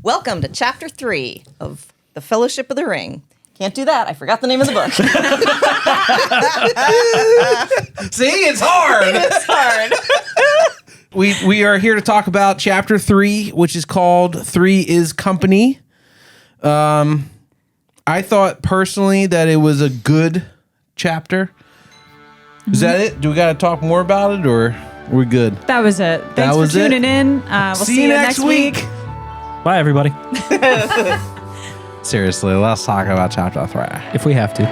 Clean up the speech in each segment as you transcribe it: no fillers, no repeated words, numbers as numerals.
Welcome to Chapter 3 of The Fellowship of the Ring. Can't do that. I forgot the name of the book. See, it's hard. It's hard. We are here to talk about Chapter 3, which is called 3 is Company. I thought personally that it was a good chapter. Is that it? Do we got to talk more about it, or we're good? That was it. Thanks for tuning in. We'll see you next week. Bye, everybody. Seriously, let's talk about Chapter 3. If we have to.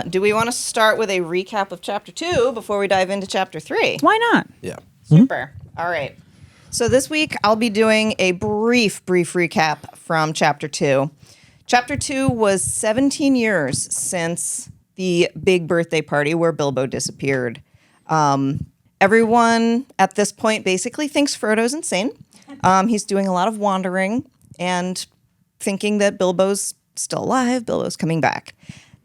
Do we want to start with a recap of Chapter 2 before we dive into Chapter 3? Why not? Yeah. Super. All right. So this week, I'll be doing a brief recap from Chapter 2. Chapter 2 was 17 years since the big birthday party where Bilbo disappeared. Everyone at this point basically thinks Frodo's insane. He's doing a lot of wandering and thinking that Bilbo's still alive, Bilbo's coming back.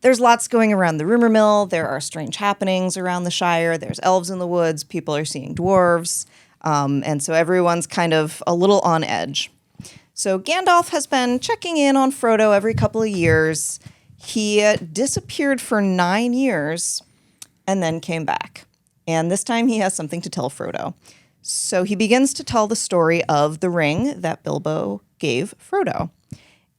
There's lots going around the rumor mill. There are strange happenings around the Shire. There's elves in the woods. People are seeing dwarves. And so everyone's kind of a little on edge. So Gandalf has been checking in on Frodo every couple of years. He disappeared for 9 years and then came back. And this time he has something to tell Frodo. So he begins to tell the story of the ring that Bilbo gave Frodo.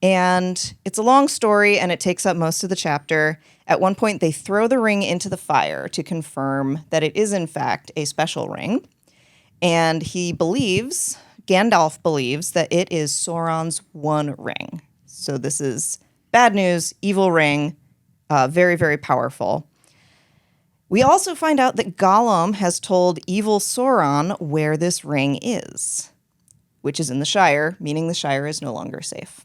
And it's a long story, and it takes up most of the chapter. At one point, they throw the ring into the fire to confirm that it is, in fact, a special ring. And Gandalf believes that it is Sauron's one ring. So this is bad news, evil ring, very, very powerful. We also find out that Gollum has told evil Sauron where this ring is, which is in the Shire, meaning the Shire is no longer safe.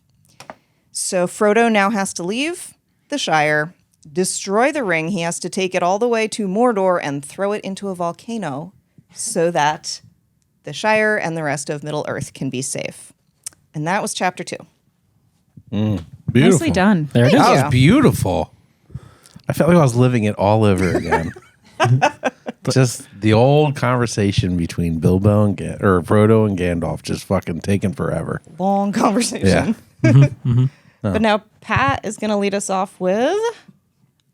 So Frodo now has to leave the Shire, destroy the ring. He has to take it all the way to Mordor and throw it into a volcano so that the Shire and the rest of Middle-earth can be safe. And that was Chapter 2. Beautiful. Nicely done. There it is. That was beautiful. I felt like I was living it all over again. Just the old conversation between Bilbo and Frodo and Gandalf just fucking taking forever. Long conversation. Yeah. But now Pat is going to lead us off with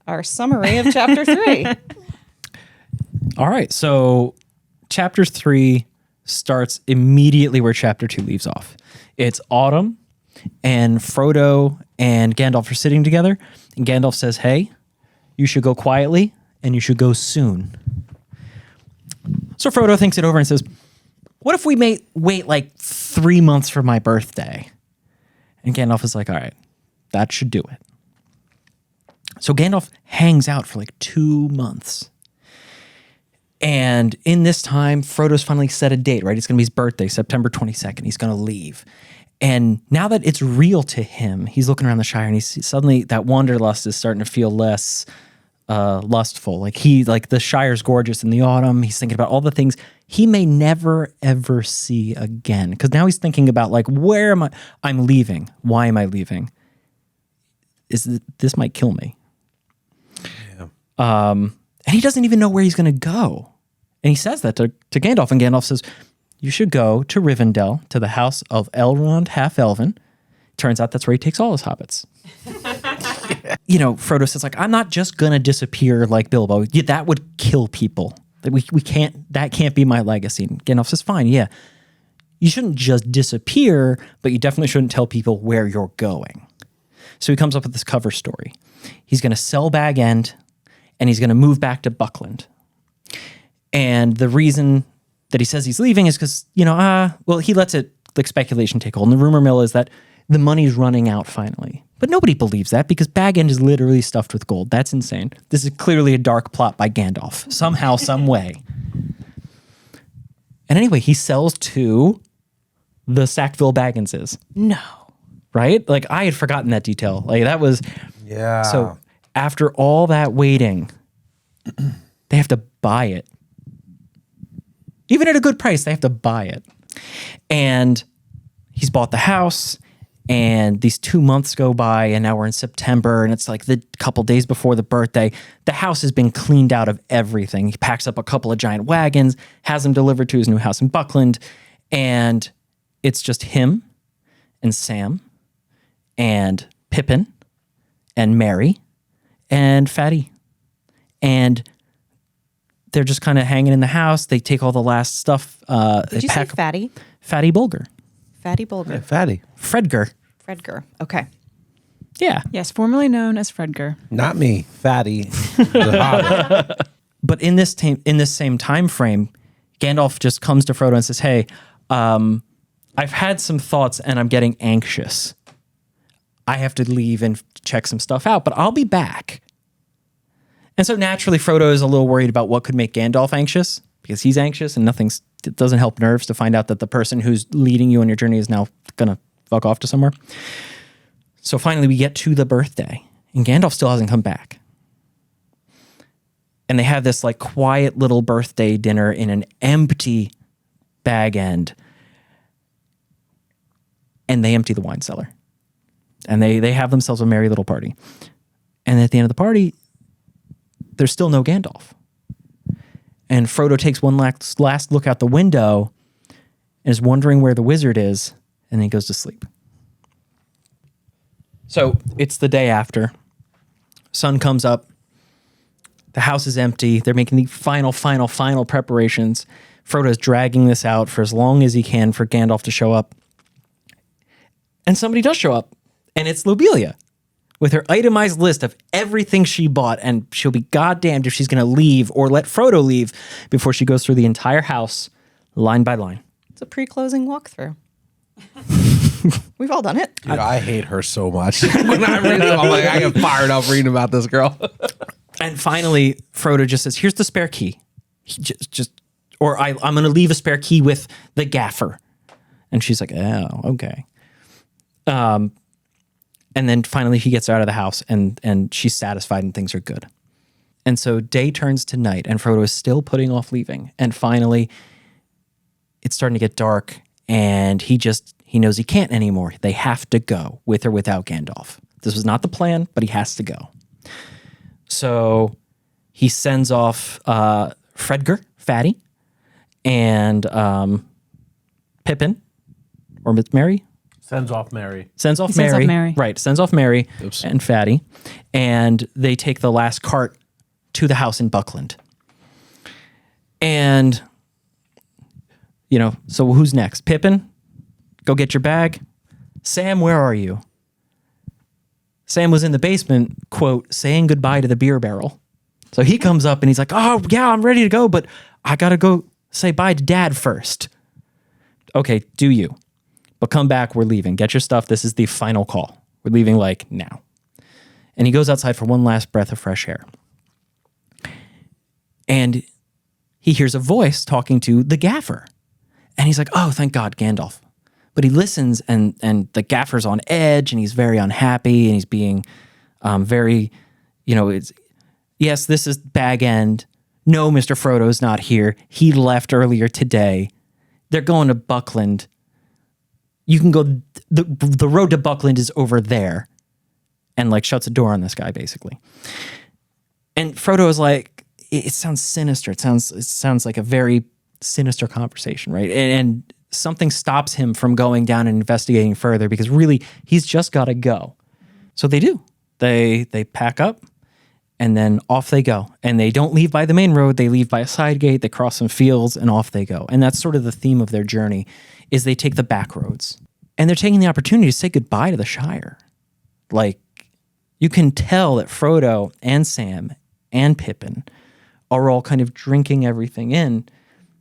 our summary of Chapter 3. All right. So Chapter 3 starts immediately where Chapter 2 leaves off. It's autumn, and Frodo and Gandalf are sitting together, and Gandalf says, "Hey, you should go quietly, and you should go soon." So Frodo thinks it over and says, "What if we wait like 3 months for my birthday?" And Gandalf is like, "All right, that should do it." So Gandalf hangs out for like 2 months. And in this time, Frodo's finally set a date, right? It's going to be his birthday, September 22nd. He's going to leave. And now that it's real to him, he's looking around the Shire and he's suddenly that wanderlust is starting to feel less lustful. Like the Shire's gorgeous in the autumn. He's thinking about all the things he may never, ever see again. Because now he's thinking about like, where am I? I'm leaving. Why am I leaving? This might kill me. Yeah. And he doesn't even know where he's going to go. And he says that to Gandalf. And Gandalf says, "You should go to Rivendell, to the house of Elrond Half-Elven." Turns out that's where he takes all his hobbits. You know, Frodo says, like, "I'm not just going to disappear like Bilbo. Yeah, that would kill people. We can't, that can't be my legacy." And Gandalf says, "Fine, yeah. You shouldn't just disappear, but you definitely shouldn't tell people where you're going." So he comes up with this cover story. He's going to sell Bag End, and he's going to move back to Buckland. And the reason that he says he's leaving is because, he lets it, like, speculation take hold. And the rumor mill is that the money's running out finally. But nobody believes that because Bag End is literally stuffed with gold. That's insane. This is clearly a dark plot by Gandalf, somehow, some way. And anyway, he sells to the Sackville Bagginses. No. Right? Like, I had forgotten that detail. Like, that was... Yeah. So after all that waiting, they have to buy it. Even at a good price, they have to buy it. And he's bought the house, And these 2 months go by, and now we're in September, and it's like the couple days before the birthday. The house has been cleaned out of everything. He packs up a couple of giant wagons, has them delivered to his new house in Buckland, and it's just him and Sam and Pippin and Mary and Fatty. And they're just kind of hanging in the house. They take all the last stuff. Did you say Fatty? Fatty Bulger. Fatty Bulger. Yeah, fatty. Fredger. Fredger. Okay. Yeah. Yes, formerly known as Fredger. Not me. Fatty. The Hobbit. But in this same time frame, Gandalf just comes to Frodo and says, "Hey, I've had some thoughts and I'm getting anxious. I have to leave and check some stuff out, but I'll be back." And so naturally, Frodo is a little worried about what could make Gandalf anxious, because he's anxious and it doesn't help nerves to find out that the person who's leading you on your journey is now gonna fuck off to somewhere. So finally we get to the birthday and Gandalf still hasn't come back. And they have this like quiet little birthday dinner in an empty Bag End. And they empty the wine cellar. And they have themselves a merry little party. And at the end of the party, there's still no Gandalf. And Frodo takes one last look out the window and is wondering where the wizard is, and then he goes to sleep. So it's the day after. Sun comes up. The house is empty. They're making the final preparations. Frodo's dragging this out for as long as he can for Gandalf to show up. And somebody does show up, and it's Lobelia with her itemized list of everything she bought, and she'll be goddamned if she's going to leave or let Frodo leave before she goes through the entire house line by line. It's a pre-closing walkthrough. We've all done it. Dude, I hate her so much. When I read it, I'm like, I get fired up reading about this girl. And finally, Frodo just says, "Here's the spare key." I'm going to leave a spare key with the gaffer. And she's like, "Oh, okay." And then finally he gets out of the house and she's satisfied and things are good. And so day turns to night and Frodo is still putting off leaving. And finally it's starting to get dark and he knows he can't anymore. They have to go with or without Gandalf. This was not the plan, but he has to go. So he sends off Fredger, Fatty, and Pippin, or Mary. Sends off Mary. Sends off Mary. Right, sends off Mary Oops. and Fatty. And they take the last cart to the house in Buckland. And, so who's next? Pippin, go get your bag. Sam, where are you? Sam was in the basement, quote, saying goodbye to the beer barrel. So he comes up and he's like, "Oh, yeah, I'm ready to go, but I got to go say bye to Dad first." "Okay, do you? But come back, we're leaving. Get your stuff. This is the final call. We're leaving now." And he goes outside for one last breath of fresh air. And he hears a voice talking to the gaffer. And he's like, "Oh, thank God, Gandalf." But he listens and the gaffer's on edge and he's very unhappy and he's being very, yes, this is Bag End. No, Mr. Frodo's not here. He left earlier today. They're going to Buckland. You can go, the road to Buckland is over there, and shuts a door on this guy basically. And Frodo is like, it sounds sinister. It sounds like a very sinister conversation, right? And something stops him from going down and investigating further because really he's just got to go. So they do. They pack up and then off they go. And they don't leave by the main road. They leave by a side gate. They cross some fields and off they go. And that's sort of the theme of their journey is they take the back roads. And they're taking the opportunity to say goodbye to the Shire. You can tell that Frodo and Sam and Pippin are all kind of drinking everything in.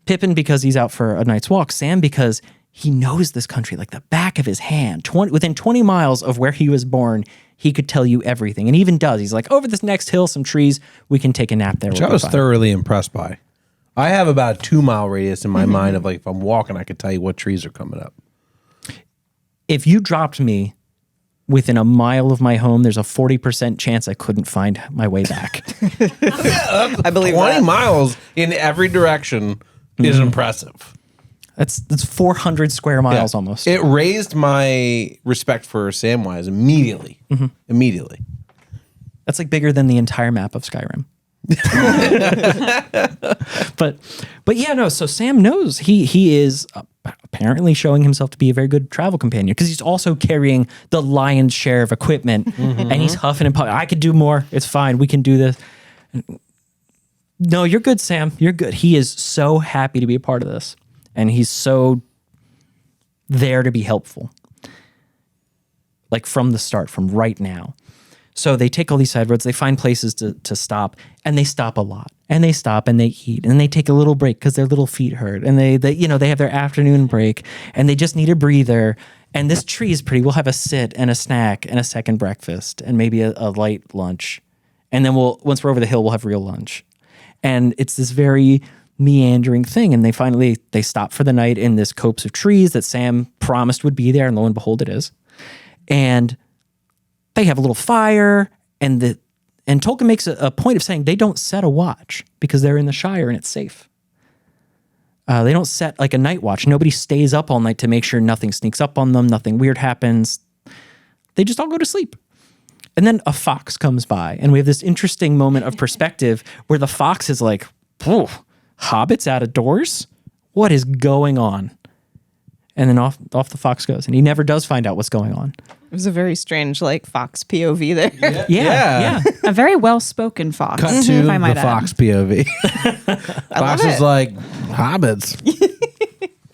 Pippin because he's out for a night's walk. Sam because he knows this country like the back of his hand. Within 20 miles of where he was born, he could tell you everything. And he even does. He's like, over this next hill, some trees, we can take a nap there. Which I was thoroughly impressed by. I have about a 2-mile radius in my mind of if I'm walking, I could tell you what trees are coming up. If you dropped me within a mile of my home, there's a 40% chance I couldn't find my way back. I believe 20 that. miles in every direction is impressive. That's 400 square miles almost. It raised my respect for Samwise immediately. Immediately. That's like bigger than the entire map of Skyrim. but yeah, no. So Sam knows he is apparently showing himself to be a very good travel companion because he's also carrying the lion's share of equipment, and he's huffing and puffing. I could do more. It's fine. We can do this. No, you're good, Sam. You're good. He is so happy to be a part of this, and he's so there to be helpful. Like from the start, from right now. So they take all these side roads, they find places to stop, and they stop a lot. And they stop and they eat, and they take a little break because their little feet hurt. And they have their afternoon break, and they just need a breather. And this tree is pretty. We'll have a sit and a snack and a second breakfast and maybe a light lunch. And then once we're over the hill, we'll have real lunch. And it's this very meandering thing. And they stop for the night in this copse of trees that Sam promised would be there, and lo and behold, it is. And they have a little fire, and Tolkien makes a point of saying they don't set a watch because they're in the Shire and it's safe. They don't set like a night watch. Nobody stays up all night to make sure nothing sneaks up on them, nothing weird happens. They just all go to sleep. And then a fox comes by, and we have this interesting moment of perspective where the fox is like, hobbits out of doors? What is going on? And then off the fox goes, and he never does find out what's going on. It was a very strange, fox POV there. Yeah. A very well-spoken fox. Cut to if I might the add. fox POV. Fox is it. like, hobbits.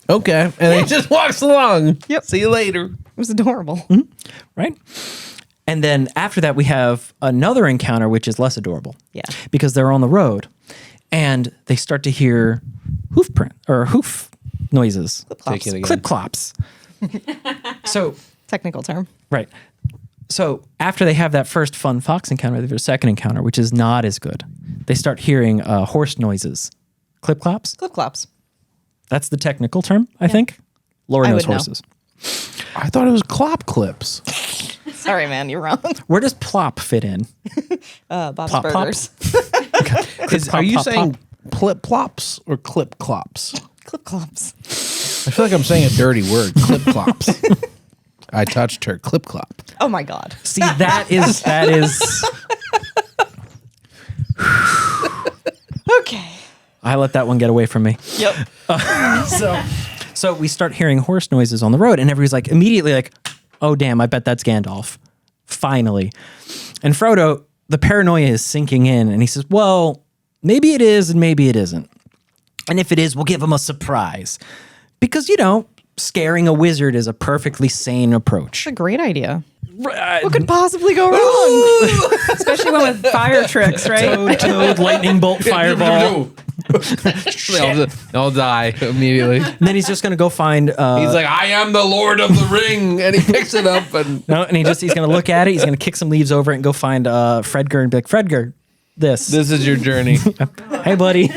Okay. And he just walks along. Yep. See you later. It was adorable. Right? And then after that, we have another encounter, which is less adorable. Yeah. Because they're on the road, and they start to hear hoof noises. Take it again. Clip clops. So, Technical term. right. So after they have that first fun fox encounter, they have a second encounter, which is not as good. They start hearing horse noises. Clip clops? Clip clops. That's the technical term, I think. Laura I knows would know. horses. I thought it was clop clips. Sorry, man, you're wrong. Where does plop fit in? Bob's Plop, plop. Burgers. Are you plop, saying plip plops or clip clops? Clip clops. I feel like I'm saying a dirty word. Clip clops. I touched her. Clip clop. Oh my God. See, that is Okay. I let that one get away from me. Yep. So we start hearing horse noises on the road, and everybody's like immediately like, oh damn, I bet that's Gandalf. Finally. And Frodo, the paranoia is sinking in, and he says, well, maybe it is and maybe it isn't. And if it is, we'll give him a surprise. Because, scaring a wizard is a perfectly sane approach. It's a great idea. What What could possibly go wrong? Especially one with fire tricks, right? Toad, lightning bolt, fireball. They'll die immediately. And then he's just going to go find... He's like, I am the Lord of the Ring. And he picks it up and... No, and he's going to look at it. He's going to kick some leaves over it and go find Fredger and be like, Fredger, this. This is your journey. Hey, buddy.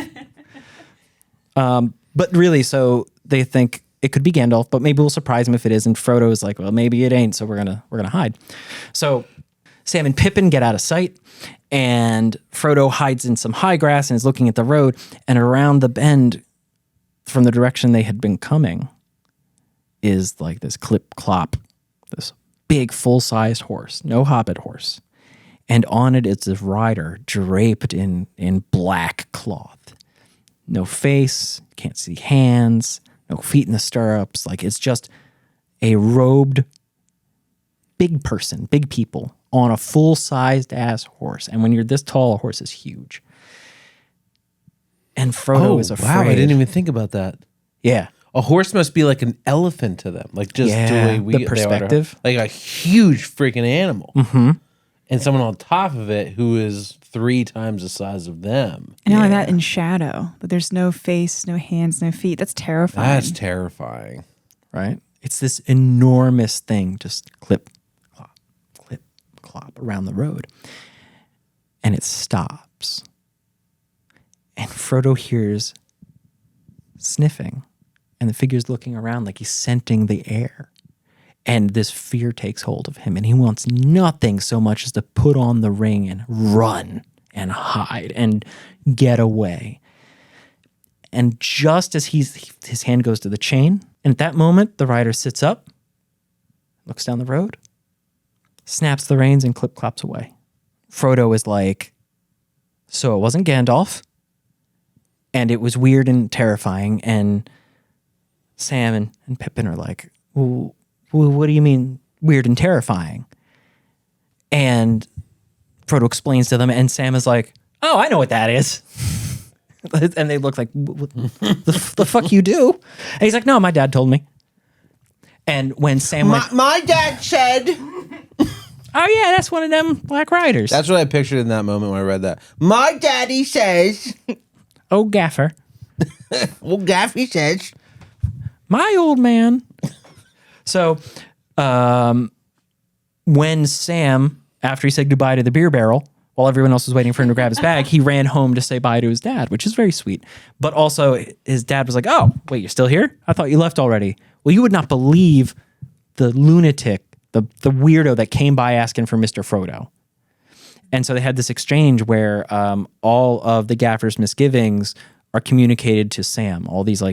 But really, so they think it could be Gandalf, but maybe we'll surprise him if it is. And Frodo is like, well, maybe it ain't, so we're gonna hide. So Sam and Pippin get out of sight, and Frodo hides in some high grass and is looking at the road. And around the bend from the direction they had been coming is like this clip clop, this big full-sized horse, no hobbit horse. And on it is this rider draped in black cloth. No face, can't see hands, no feet in the stirrups. Like it's just a robed big person, big people on a full-sized ass horse. And when you're this tall, a horse is huge. And Frodo is afraid. Wow, I didn't even think about that. Yeah. A horse must be like an elephant to them. Like just the way the perspective. Like a huge freaking animal. Mm-hmm. And someone on top of it who is 3 times the size of them. And not like that in shadow, but there's no face, no hands, no feet. That's terrifying. That's terrifying. Right? It's this enormous thing, just clip, clop around the road. And it stops. And Frodo hears sniffing. And the figure's looking around like he's scenting the air. And this fear takes hold of him. And he wants nothing so much as to put on the ring and run and hide and get away. And just as his hand goes to the chain, and at that moment, the rider sits up, looks down the road, snaps the reins, and clip-clops away. Frodo is like, so it wasn't Gandalf, and it was weird and terrifying, and Sam and Pippin are like, well, what do you mean weird and terrifying? And Frodo explains to them, and Sam is like, oh, I know what that is. And they look like, what the fuck you do? And he's like, no, my dad told me. And when Sam went, My dad said. oh yeah, that's one of them Black Riders. That's what I pictured in that moment when I read that. My daddy says. Oh, Gaffer. Well, Gaffy says. My old man. So, when Sam, after he said goodbye to the beer barrel, while everyone else was waiting for him to grab his bag, he ran home to say bye to his dad, which is very sweet. But also, his dad was like, oh, wait, you're still here? I thought you left already. Well, you would not believe the lunatic, the weirdo that came by asking for Mr. Frodo. And so they had this exchange where all of the Gaffer's misgivings are communicated to Sam. All these,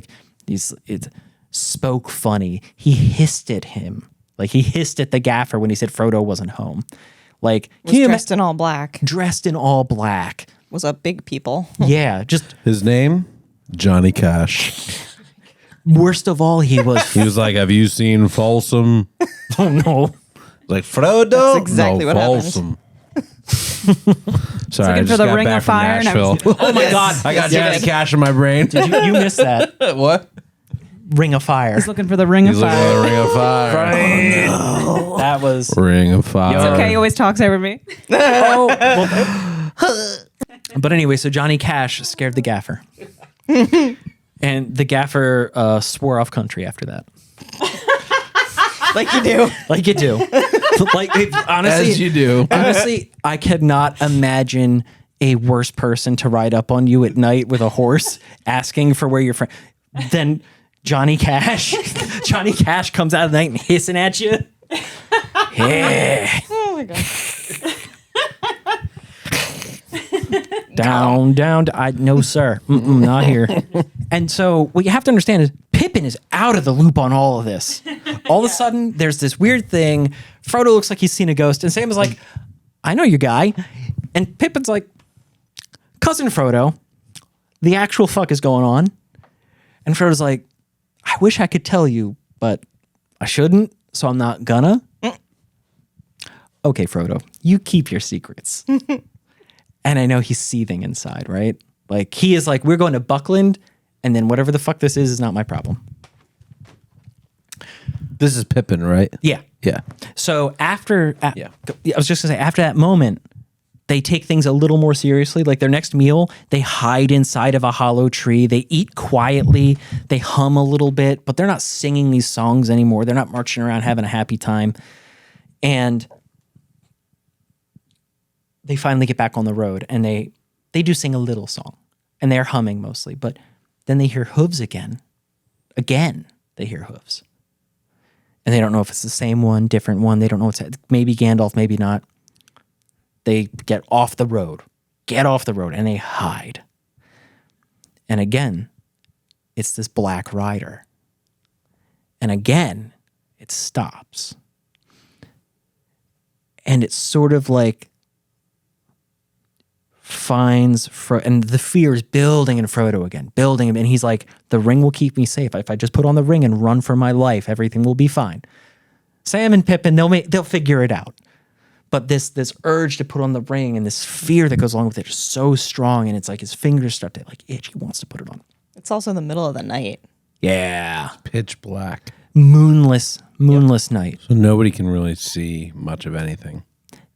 it spoke funny. He hissed at him. Like, he hissed at the Gaffer when he said Frodo wasn't home. Like, Was dressed in all black. Dressed in all black. Was a big people. Yeah, just His name? Johnny Cash. worst of all, he was. He was like, have you seen Folsom? Oh no! Like, Frodo? That's exactly no, what happened. Folsom. Sorry, I looking just for the got Ring back of from Fire and I Nashville. was- Oh my God! I got Yes. Johnny Cash in my brain. You missed that. What? Ring of Fire. He's looking for the Ring He's of looking Fire. at the Ring of Fire. That was. Ring of Fire. It's okay. He always talks over me. Oh, well. But anyway, so Johnny Cash scared the Gaffer, and the Gaffer swore off country after that. Like you do. Like you do. Honestly, As you do. Honestly, I cannot imagine a worse person to ride up on you at night with a horse asking for where you're from than Johnny Cash. Johnny Cash comes out of the night and hissing at you. Yeah. Oh my god. Down. No, sir. Not here. And so what you have to understand is Pippin is out of the loop on all of this. All of a sudden, there's this weird thing. Frodo looks like he's seen a ghost, and Sam is like, I know your guy. And Pippin's like, Cousin Frodo, the actual fuck is going on? And Frodo's like, I wish I could tell you, but I shouldn't, so I'm not gonna. Okay, Frodo, you keep your secrets. And I know he's seething inside, right? Like, he is like, we're going to Buckland, and then whatever the fuck this is not my problem. This is Pippin, right? Yeah. Yeah. So after, Yeah. I was just gonna say, after that moment, they take things a little more seriously. Like their next meal, they hide inside of a hollow tree. They eat quietly. They hum a little bit, but they're not singing these songs anymore. They're not marching around having a happy time. And they finally get back on the road, and they do sing a little song, and they're humming mostly, but then they hear hooves again. Again, they hear hooves. And they don't know if it's the same one, different one. They don't know maybe Gandalf, maybe not. They get off the road, and they hide. And again, it's this Black Rider. And again, it stops. And it's sort of like finds and the fear is building in Frodo again, building him, and he's like, the ring will keep me safe. If I just put on the ring and run for my life, everything will be fine. Sam and Pippin, they'll figure it out. But this urge to put on the ring and this fear that goes along with it is so strong, and it's like his fingers start to like itch. He wants to put it on. It's also the middle of the night. Yeah. Pitch black. Moonless night. So nobody can really see much of anything.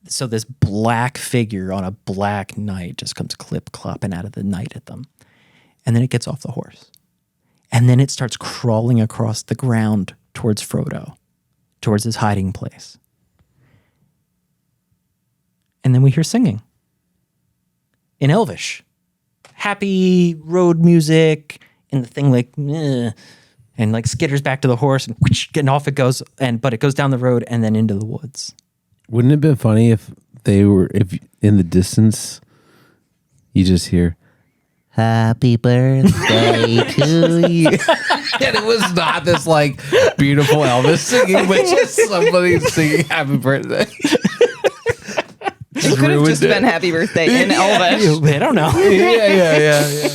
So this black figure on a black night just comes clip-clopping out of the night at them. And then it gets off the horse. And then it starts crawling across the ground towards Frodo, towards his hiding place. And then we hear singing in Elvish. Happy road music, and the thing like, and like skitters back to the horse, and whoosh, and off it goes. But it goes down the road and then into the woods. Wouldn't it have been funny if in the distance, you just hear, happy birthday to you. And it was not this like beautiful Elvis singing, but just somebody singing happy birthday. It could have just been happy birthday in Elvish. I don't know. Yeah.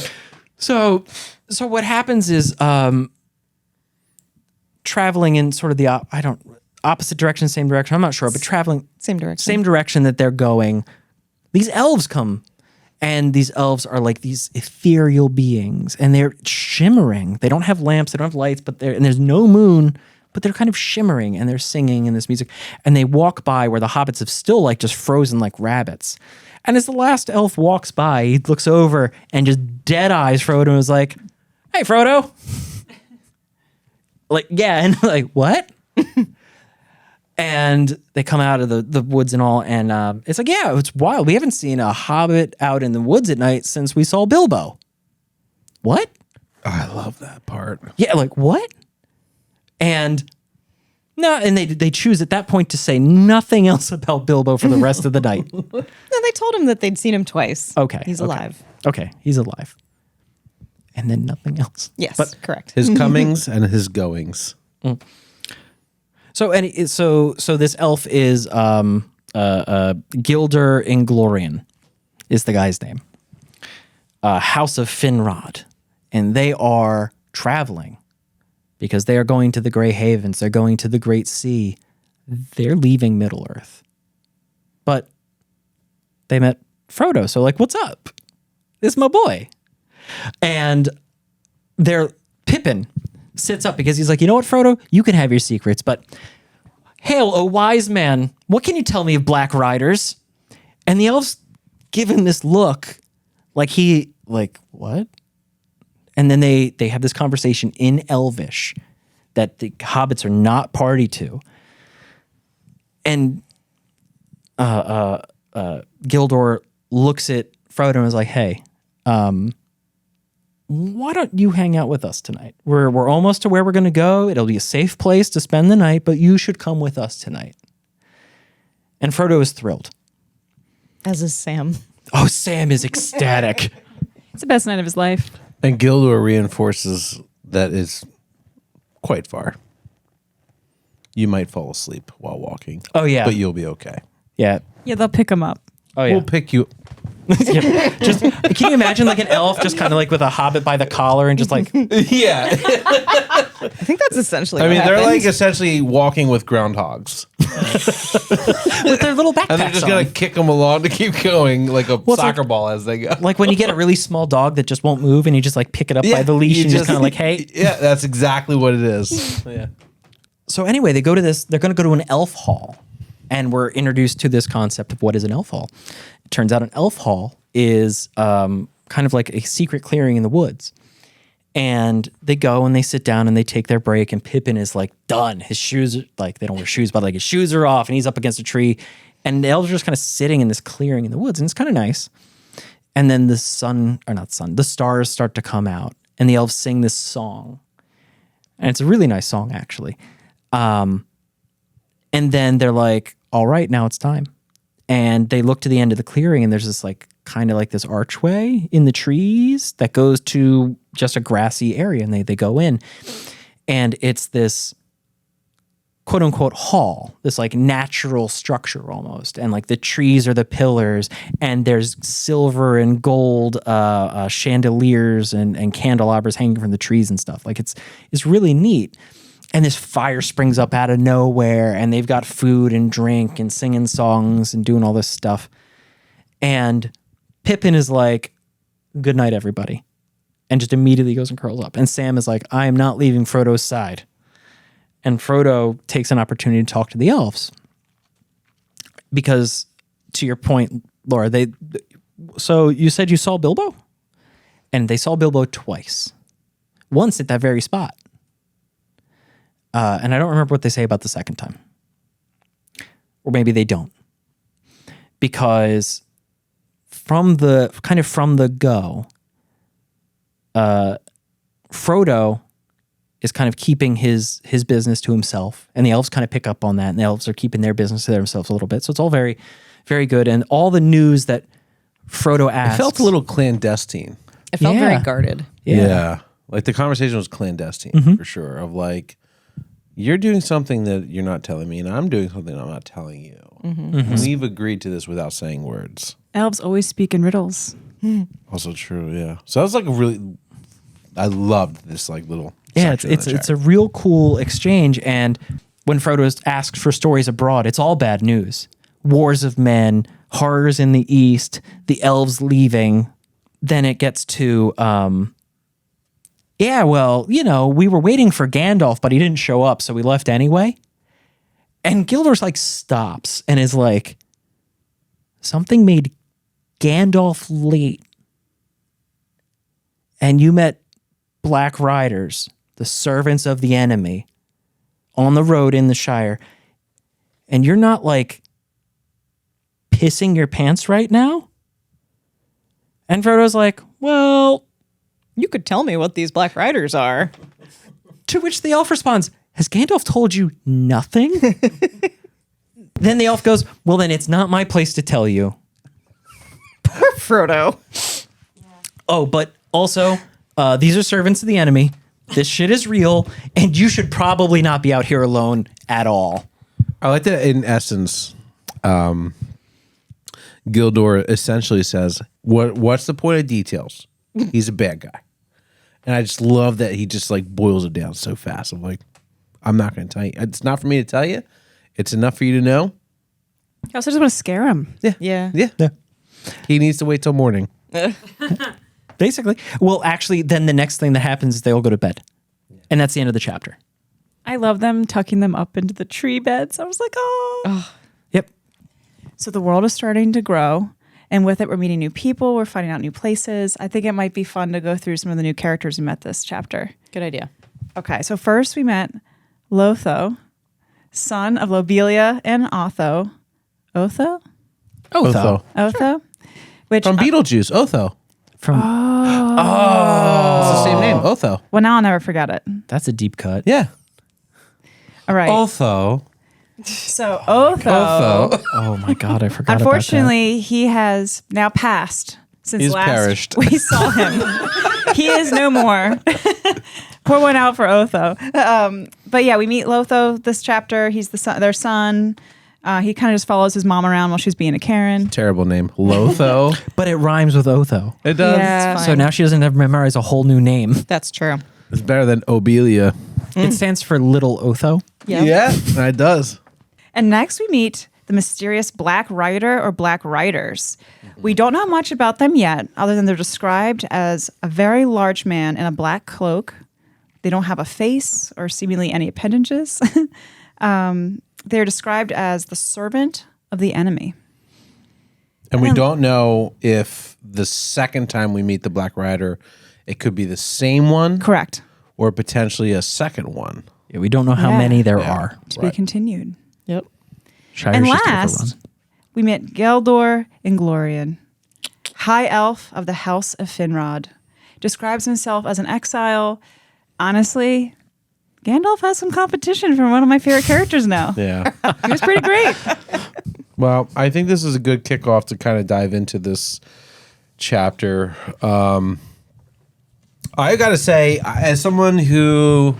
So what happens is traveling in sort of the opposite direction, same direction. I'm not sure, but traveling Same direction. same direction that they're going. These elves come, and these elves are like these ethereal beings, and they're shimmering. They don't have lamps, they don't have lights, and there's no moon, but they're kind of shimmering, and they're singing in this music. And they walk by where the hobbits have still like just frozen like rabbits. And as the last elf walks by, he looks over and just dead eyes Frodo and is like, "Hey, Frodo." Like, yeah, and like, what? And they come out of the woods and all, and it's like, yeah, it's wild. We haven't seen a hobbit out in the woods at night since we saw Bilbo. What? Oh, I love that part. Yeah, like, what? And no, and they choose at that point to say nothing else about Bilbo for the rest of the night. No, they told him that they'd seen him twice. Okay. He's alive. Okay, he's alive. And then nothing else. Yes, But correct. His comings and his goings. So this elf is Gilder Inglorian is the guy's name. House of Finrod. And they are traveling because they are going to the Grey Havens. They're going to the Great Sea. They're leaving Middle-earth. But they met Frodo. So like, what's up? This is my boy. And Pippin sits up because he's like, you know what, Frodo? You can have your secrets, but hail, O wise man, what can you tell me of black riders? And the elves give him this look like what? And then they have this conversation in Elvish that the hobbits are not party to. And Gildor looks at Frodo and is like, hey, why don't you hang out with us tonight? We're almost to where we're going to go. It'll be a safe place to spend the night, but you should come with us tonight. And Frodo is thrilled. As is Sam. Oh, Sam is ecstatic. It's the best night of his life. And Gildor reinforces that is quite far. You might fall asleep while walking. Oh, yeah. But you'll be okay. Yeah. Yeah, they'll pick him up. Oh, yeah. We'll pick you. Yeah. Just can you imagine like an elf just kind of like with a hobbit by the collar and just like Yeah. I think that's essentially I what mean, they're happened. like essentially walking with groundhogs. with their little backpacks And they're just on. going to kick them along to keep going like a it's soccer like- ball as they go. Like when you get a really small dog that just won't move and you just like pick it up by the leash you and just kind of like, hey. Yeah, that's exactly what it is. Yeah. So anyway, they're going to go to an elf hall, and we're introduced to this concept of what is an elf hall. It turns out an elf hall is kind of like a secret clearing in the woods. And they go and they sit down and they take their break, and Pippin is like done. His shoes, like they don't wear shoes, but like his shoes are off and he's up against a tree. And the elves are just kind of sitting in this clearing in the woods, and it's kind of nice. And then the stars start to come out, and the elves sing this song. And it's a really nice song, actually. And then they're like, all right, now it's time. And they look to the end of the clearing, and there's this like kind of like this archway in the trees that goes to just a grassy area, and they go in, and it's this quote unquote hall, this like natural structure almost, and like the trees are the pillars, and there's silver and gold chandeliers and candelabras hanging from the trees and stuff. Like it's really neat. And this fire springs up out of nowhere, and they've got food and drink and singing songs and doing all this stuff. And Pippin is like, good night, everybody. And just immediately goes and curls up. And Sam is like, I am not leaving Frodo's side. And Frodo takes an opportunity to talk to the elves. Because, to your point, Laura, so you said you saw Bilbo? And they saw Bilbo twice. Once at that very spot. And I don't remember what they say about the second time. Or maybe they don't. Because from the go, Frodo is kind of keeping his business to himself, and the elves kind of pick up on that, and the elves are keeping their business to themselves a little bit. So it's all very, very good. And all the news that Frodo asks... It felt a little clandestine. It felt very Yeah. guarded. Yeah. Like the conversation was clandestine for sure. Of like, you're doing something that you're not telling me, and I'm doing something I'm not telling you. And we've agreed to this without saying words. Elves always speak in riddles. Also true, yeah. So that was like a really, I loved this like little. Yeah, section of it's the it's a real cool exchange. And when Frodo asks for stories abroad, it's all bad news. Wars of men, horrors in the east, the elves leaving. Then it gets to, yeah, well, we were waiting for Gandalf, but he didn't show up, so we left anyway. And Gildor's like stops and is like, something made Gandalf late. And you met Black Riders, the servants of the enemy, on the road in the Shire. And you're not like pissing your pants right now? And Frodo's like, well, You could tell me what these Black Riders are. to which the elf responds, has Gandalf told you nothing? Then the elf goes, well, then it's not my place to tell you. Poor Frodo. Oh, but also, these are servants of the enemy. This shit is real, and you should probably not be out here alone at all. I like that in essence, Gildor essentially says, what's the point of details? He's a bad guy. And I just love that he just like boils it down so fast. I'm like, I'm not going to tell you. It's not for me to tell you. It's enough for you to know. I also just want to scare him. Yeah. Yeah. He needs to wait till morning. Basically. Well, actually, then the next thing that happens is they all go to bed. And that's the end of the chapter. I love them tucking them up into the tree beds. I was like, oh. Yep. So the world is starting to grow. And with it, we're meeting new people. We're finding out new places. I think it might be fun to go through some of the new characters we met this chapter. Good idea. Okay, so first we met Lotho, son of Lobelia and Otho. Otho? Otho? Which, From Beetlejuice, Otho. From It's the same name, Otho. well, now I'll never forget it. That's a deep cut. Yeah. All right. Otho. So Otho. Oh my god, I forgot Unfortunately, he has now passed since He's last perished. we saw him. He is no more. Pour one out for Otho. But yeah, we meet Lotho this chapter. He's their son. He kind of just follows his mom around while she's being a Karen. Terrible name. Lotho. about that. But it rhymes with Otho. It does. Yeah. So now she doesn't have to memorize a whole new name. That's true. It's better than Obelia. It stands for Little Otho. Yeah, it does. And next we meet the mysterious Black Rider or Black Riders. We don't know much about them yet, other than they're described as a very large man in a black cloak. They don't have a face or seemingly any appendages. They're described as the servant of the enemy. And we don't know if the second time we meet the Black Rider, it could be the same one Correct. or potentially a second one. Yeah, we don't know how Yeah. many there are. To be continued. Yep. Shire's And just here for last, one. we met Geldor Inglorian, high elf of the House of Finrod. Describes himself as an exile. Honestly, Gandalf has some competition from one of my favorite characters now. Yeah. He was pretty great. Well, I think this is a good kickoff to kind of dive into this chapter. I got to say, as someone who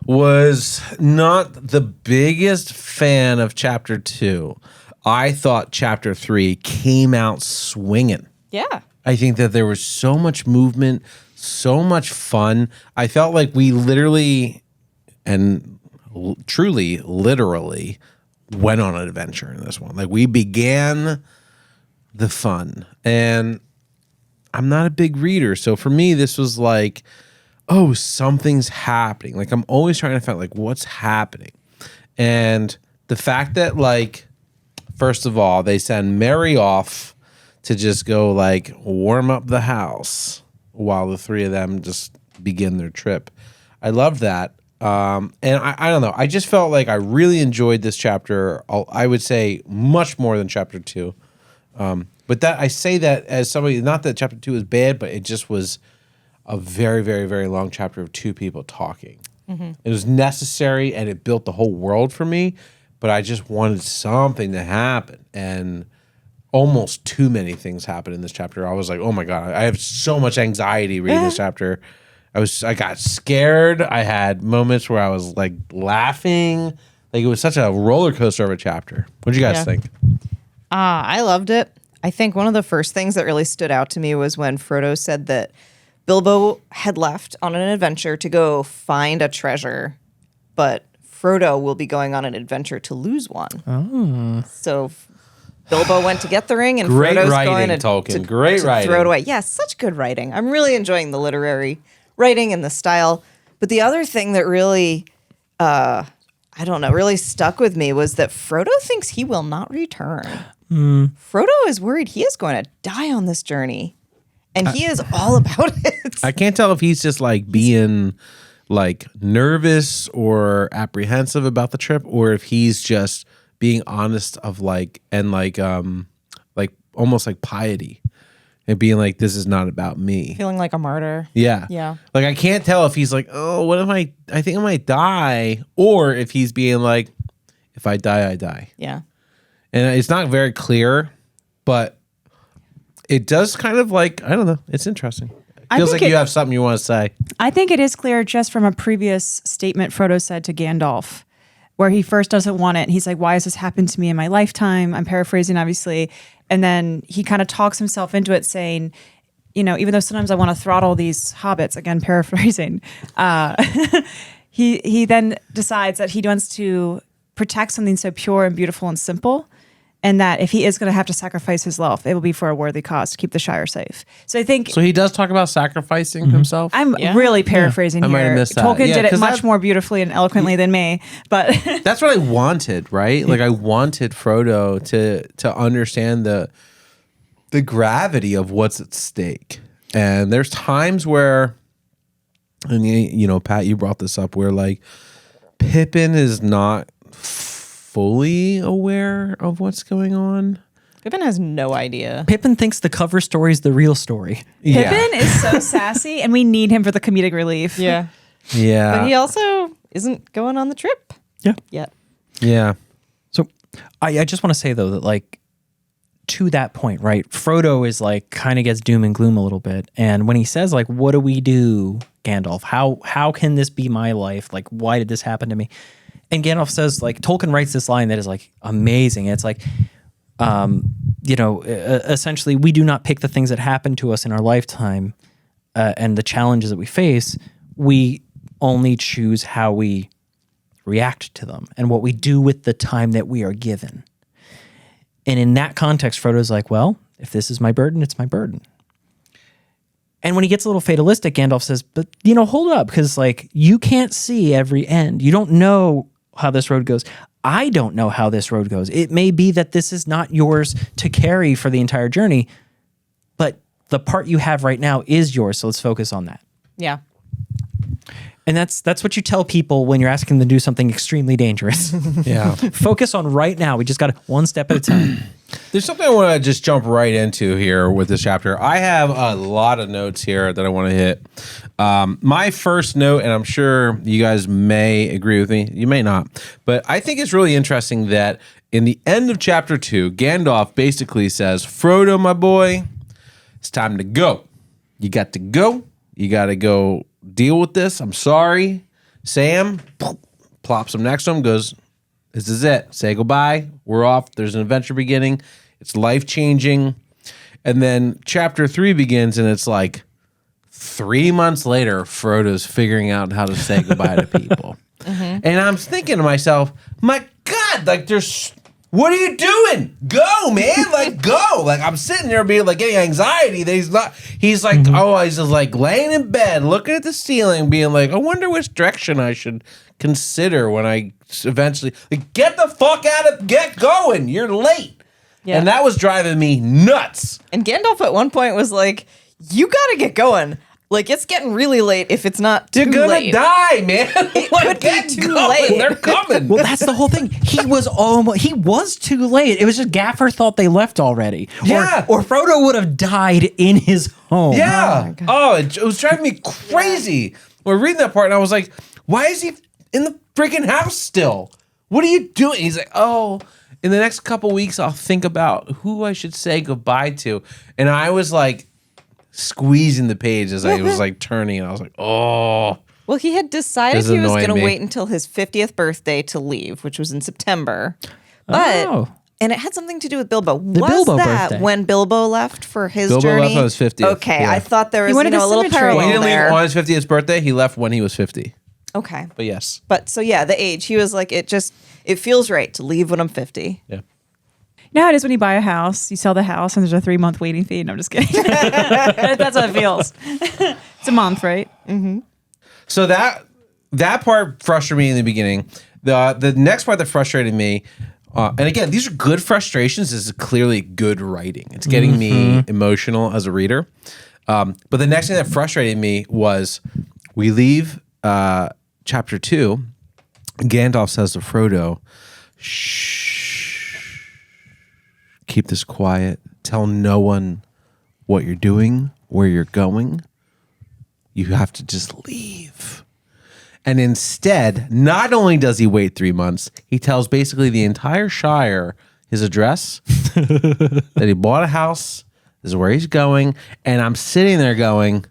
was not the biggest fan of chapter 2, I thought chapter 3 came out swinging. Yeah. I think that there was so much movement, so much fun. I felt like we literally and truly, literally went on an adventure in this one. Like we began the fun. And I'm not a big reader. So for me, this was like, oh, something's happening. Like I'm always trying to find like what's happening. And the fact that like, first of all, they send Mary off to just go like warm up the house while the three of them just begin their trip. I love that. And I don't know. I just felt like I really enjoyed this chapter. I would say much more than chapter 2. But that I say that as somebody, not that chapter 2 is bad, but it just was a very, very, very long chapter of two people talking. Mm-hmm. It was necessary and it built the whole world for me, but I just wanted something to happen. And almost too many things happen in this chapter. I was like, oh my God, I have so much anxiety reading this chapter. I got scared. I had moments where I was like laughing. Like it was such a roller coaster of a chapter. What do you guys think? I loved it. I think one of the first things that really stood out to me was when Frodo said that Bilbo had left on an adventure to go find a treasure, but Frodo will be going on an adventure to lose one. Oh. So Bilbo went to get the ring, and Great Frodo's writing, going to, Tolkien. Great writing. throw it away. Yes, such good writing. I'm really enjoying the literary writing and the style. But the other thing that really, really stuck with me was that Frodo thinks he will not return. Frodo is worried he is going to die on this journey, and he is all about it. I can't tell if he's just like being like nervous or apprehensive about the trip, or if he's just being honest of like almost like piety and being like, this is not about me. Feeling like a martyr. Yeah. Yeah. Like I can't tell if he's like, oh, what if I think I might die, or if he's being like, if I die, I die. Yeah. And it's not very clear, but it does kind of like, I don't know. It's interesting. It feels like you have something you want to say. I think it is clear just from a previous statement Frodo said to Gandalf, where he first doesn't want it. He's like, why has this happened to me in my lifetime? I'm paraphrasing, obviously. And then he kind of talks himself into it saying, you know, even though sometimes I want to throttle these hobbits, again, paraphrasing, he then decides that he wants to protect something so pure and beautiful and simple. And that if he is going to have to sacrifice his life, it will be for a worthy cause to keep the Shire safe. So I think... So he does talk about sacrificing himself? I'm really paraphrasing I might have here. missed that. Tolkien Yeah, did it 'cause much more beautifully and eloquently than me. But that's what I wanted, right? Like I wanted Frodo to understand the gravity of what's at stake. And there's times where, and you know, Pat, you brought this up, where like Pippin is not fully aware of what's going on. Pippin has no idea. Pippin thinks the cover story is the real story. Pippin is so sassy, and we need him for the comedic relief. Yeah. Yeah. But he also isn't going on the trip Yeah. yet. Yeah. So I just want to say, though, that like to that point, right? Frodo is like kind of gets doom and gloom a little bit. And when he says like, what do we do, Gandalf? How can this be my life? Like, why did this happen to me? And Gandalf says, like, Tolkien writes this line that is like amazing. It's like, essentially, we do not pick the things that happen to us in our lifetime and the challenges that we face. We only choose how we react to them and what we do with the time that we are given. And in that context, Frodo's like, well, if this is my burden, it's my burden. And when he gets a little fatalistic, Gandalf says, but, you know, hold up, because, like, you can't see every end. You don't know how this road goes. I don't know how this road goes. It may be that this is not yours to carry for the entire journey, but the part you have right now is yours, so let's focus on that. Yeah. And that's what you tell people when you're asking them to do something extremely dangerous. Yeah. Focus on right now. We just got one step at a time. There's something I want to just jump right into here with this chapter. I have a lot of notes here that I want to hit. My first note, and I'm sure you guys may agree with me, you may not, but I think it's really interesting that in the end of chapter 2, Gandalf basically says, Frodo, my boy, it's time to go. You got to go. You got to go deal with this. I'm sorry. Sam plops him next to him, goes, this is it. Say goodbye. We're off. There's an adventure beginning. It's life-changing. And then chapter 3 begins, and it's like 3 months later, Frodo's figuring out how to say goodbye to people. And I'm thinking to myself, my God, like what are you doing? Go, man. Like, go. Like, I'm sitting there being like getting anxiety that he's not. He's like, he's just like laying in bed, looking at the ceiling, being like, I wonder which direction I should consider when I eventually, like, get the fuck get going. You're late. Yeah. And that was driving me nuts. And Gandalf at one point was like, you got to get going. Like, it's getting really late if it's not too late. You're gonna die, man. It could be too late. They're coming. Well, that's the whole thing. He was too late. It was just Gaffer thought they left already. Yeah. Or Frodo would have died in his home. Yeah. It was driving me crazy. We're reading that part, and I was like, why is he in the freaking house still? What are you doing? He's like, in the next couple weeks, I'll think about who I should say goodbye to. And I was like squeezing the page as I was like turning, and I was like, oh. Well, he had decided This he was annoyed going to me. wait until his 50th birthday to leave, which was in September. But and it had something to do with Bilbo. Was Bilbo that birthday. when Bilbo left for his Bilbo journey? left on his 50th, Okay, yeah. I thought there was wanted a a little symmetry. parallel Well, he didn't there. leave on his 50th birthday. He left when he was 50. Okay, But yes. but so yeah, the age. He was like, it feels right to leave when I'm 50. Yeah. You know how it is when you buy a house, you sell the house, and there's a 3-month waiting fee. No, I'm just kidding. That's how it feels. It's a month, right? So that part frustrated me in the beginning. The next part that frustrated me, and again, these are good frustrations. This is clearly good writing. It's getting me emotional as a reader. But the next thing that frustrated me was we leave chapter 2. Gandalf says to Frodo, shh, keep this quiet. Tell no one what you're doing, where you're going. You have to just leave. And instead, not only does he wait 3 months, he tells basically the entire Shire his address, that he bought a house, this is where he's going. And I'm sitting there going,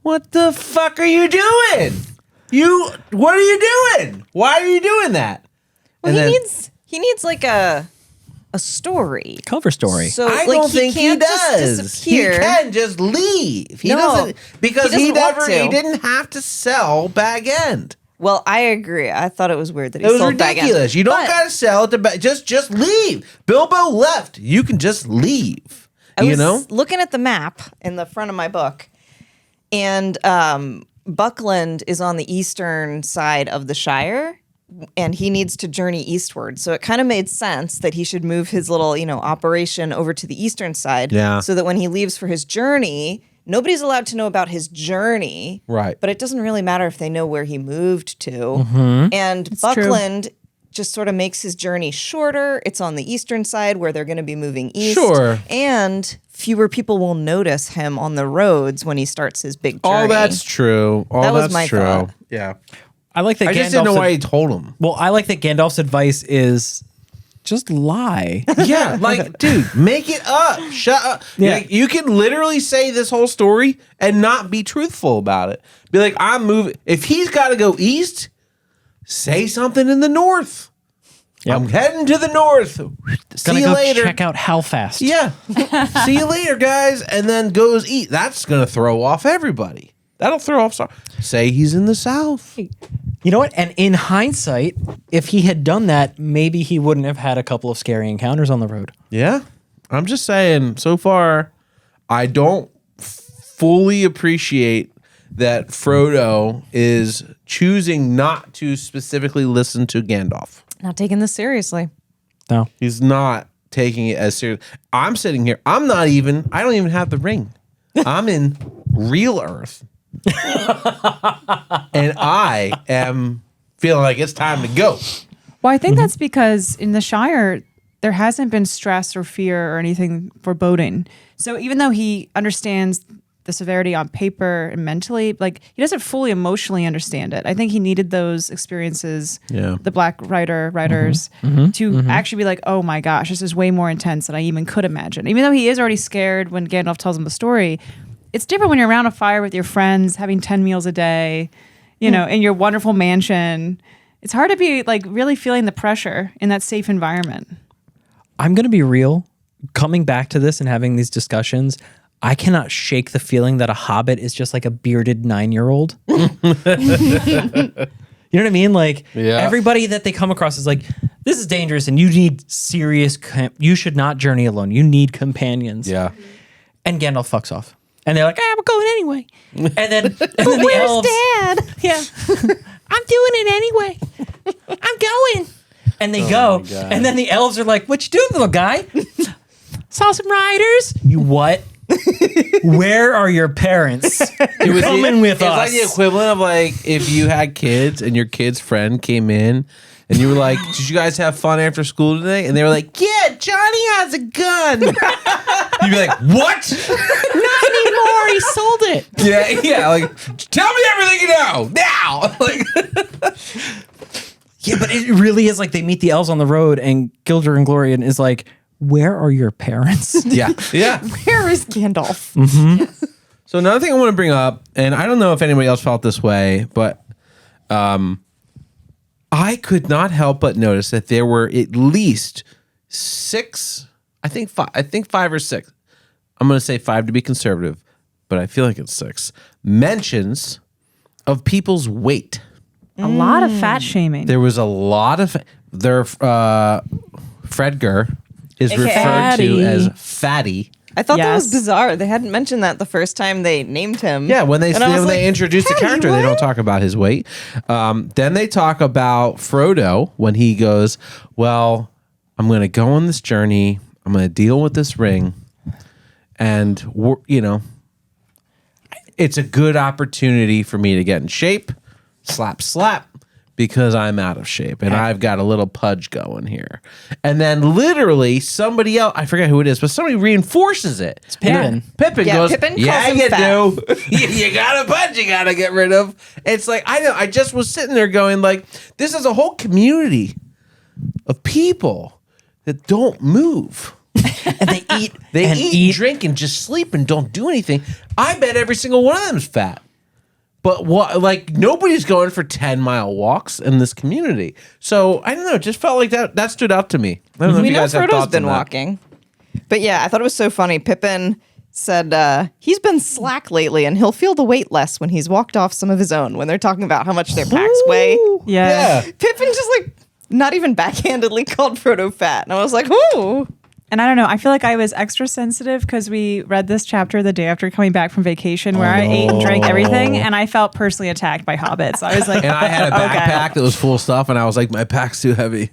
what the fuck are you doing? What are you doing? Why are you doing that? Well, And he needs like a story. Cover story. So I like, don't think he can't just does. disappear. He can just leave. He No, doesn't because he doesn't want to. he didn't have to sell Bag End. Well, I agree. I thought it was weird that he It was sold Bag End. ridiculous. You don't But gotta sell it to just leave. Bilbo left. You can just leave. I You was know? looking at the map in the front of my book, and Buckland is on the eastern side of the Shire, and he needs to journey eastward. So it kind of made sense that he should move his little, operation over to the eastern side, Yeah. so that when he leaves for his journey, nobody's allowed to know about his journey. Right. But it doesn't really matter if they know where he moved to. Mm-hmm. And true. Buckland just sort of makes his journey shorter. It's on the eastern side where they're going to be moving east. Sure. And fewer people will notice him on the roads when he starts his big journey. All that's true. That was my thought. Yeah. I like that. I just didn't know why he told him. Well, I like that Gandalf's advice is just lie. Yeah, like, dude, make it up. Shut up. Yeah. Like, you can literally say this whole story and not be truthful about it. Be like, I'm moving. If he's got to go east, say something in the north. Yep. I'm heading to the north. See Gonna you go later. check out how fast. Yeah. See you later, guys. And then goes eat. That's going to throw off everybody. That'll throw off. Say he's in the south. You know what? And in hindsight, if he had done that, maybe he wouldn't have had a couple of scary encounters on the road. Yeah. I'm just saying, so far, I don't fully appreciate that Frodo is choosing not to specifically listen to Gandalf. Not taking this seriously. No. He's not taking it as serious. I'm sitting here. I don't even have the ring. I'm in real Earth. And I am feeling like it's time to go. Well, I think that's because in the Shire, there hasn't been stress or fear or anything foreboding. So even though he understands the severity on paper and mentally, like he doesn't fully emotionally understand it. I think he needed those experiences, Yeah. the Black writers, to actually be like, oh my gosh, this is way more intense than I even could imagine. Even though he is already scared when Gandalf tells him the story, it's different when you're around a fire with your friends, having 10 meals a day, in your wonderful mansion. It's hard to be like really feeling the pressure in that safe environment. I'm going to be real. Coming back to this and having these discussions, I cannot shake the feeling that a hobbit is just like a bearded 9-year-old. You know what I mean? Like everybody that they come across is like, this is dangerous and you need you should not journey alone. You need companions. Yeah. And Gandalf fucks off. And they're like, we're going anyway. And then the Where's elves, Dad? yeah, I'm doing it anyway. I'm going. And they go. God. And then the elves are like, what you doing, little guy? Saw some riders. You what? Where are your parents? You're coming with us. It's like the equivalent of like if you had kids and your kid's friend came in and you were like, did you guys have fun after school today? And they were like, yeah, Johnny has a gun. You'd be like, what? Not anymore. He sold it. Yeah, like, tell me everything you know now. Like, Yeah, but it really is like they meet the elves on the road, and Gilder and Glorian is like, "Where are your parents?" Yeah. Yeah. Where is Gandalf? So another thing I want to bring up, and I don't know if anybody else felt this way, but I could not help but notice that there were at least 6, I think 5 or 6. I'm going to say 5 to be conservative, but I feel like it's 6 mentions of people's weight. A lot of fat shaming. There was a lot of Fredger is AKA referred Fatty. to as fatty. I thought that was Yes. bizarre. They hadn't mentioned that the first time they named him. Yeah, when they And I was like, introduce the "Hey, character, they what?" don't talk about his weight. Then they talk about Frodo when he goes, "Well, I'm going to go on this journey. I'm going to deal with this ring, and it's a good opportunity for me to get in shape. Slap, slap." Because I'm out of shape and I've got a little pudge going here. And then literally somebody else, I forget who it is, but somebody reinforces it. It's Pippin. Pippin Yeah, goes, Pippin calls yeah, him you fat." do. You got a pudge you got to get rid of. It's like, I know, I just was sitting there going like, this is a whole community of people that don't move. And they eat. They and eat, drink, and just sleep and don't do anything. I bet every single one of them is fat. But what? Like nobody's going for 10-mile walks in this community. So I don't know. It just felt like that stood out to me. I don't know if We you know guys have Frodo's thoughts been on that. walking. But yeah, I thought it was so funny. Pippin said he's been slack lately and he'll feel the weight less when he's walked off some of his own when they're talking about how much their packs weigh. Yeah. Yeah. Pippin just like not even backhandedly called Frodo fat. And I was like, ooh. And I don't know, I feel like I was extra sensitive because we read this chapter the day after coming back from vacation where I ate and drank everything, and I felt personally attacked by hobbits. I was like, And I had a okay. backpack that was full of stuff, and I was like, my pack's too heavy.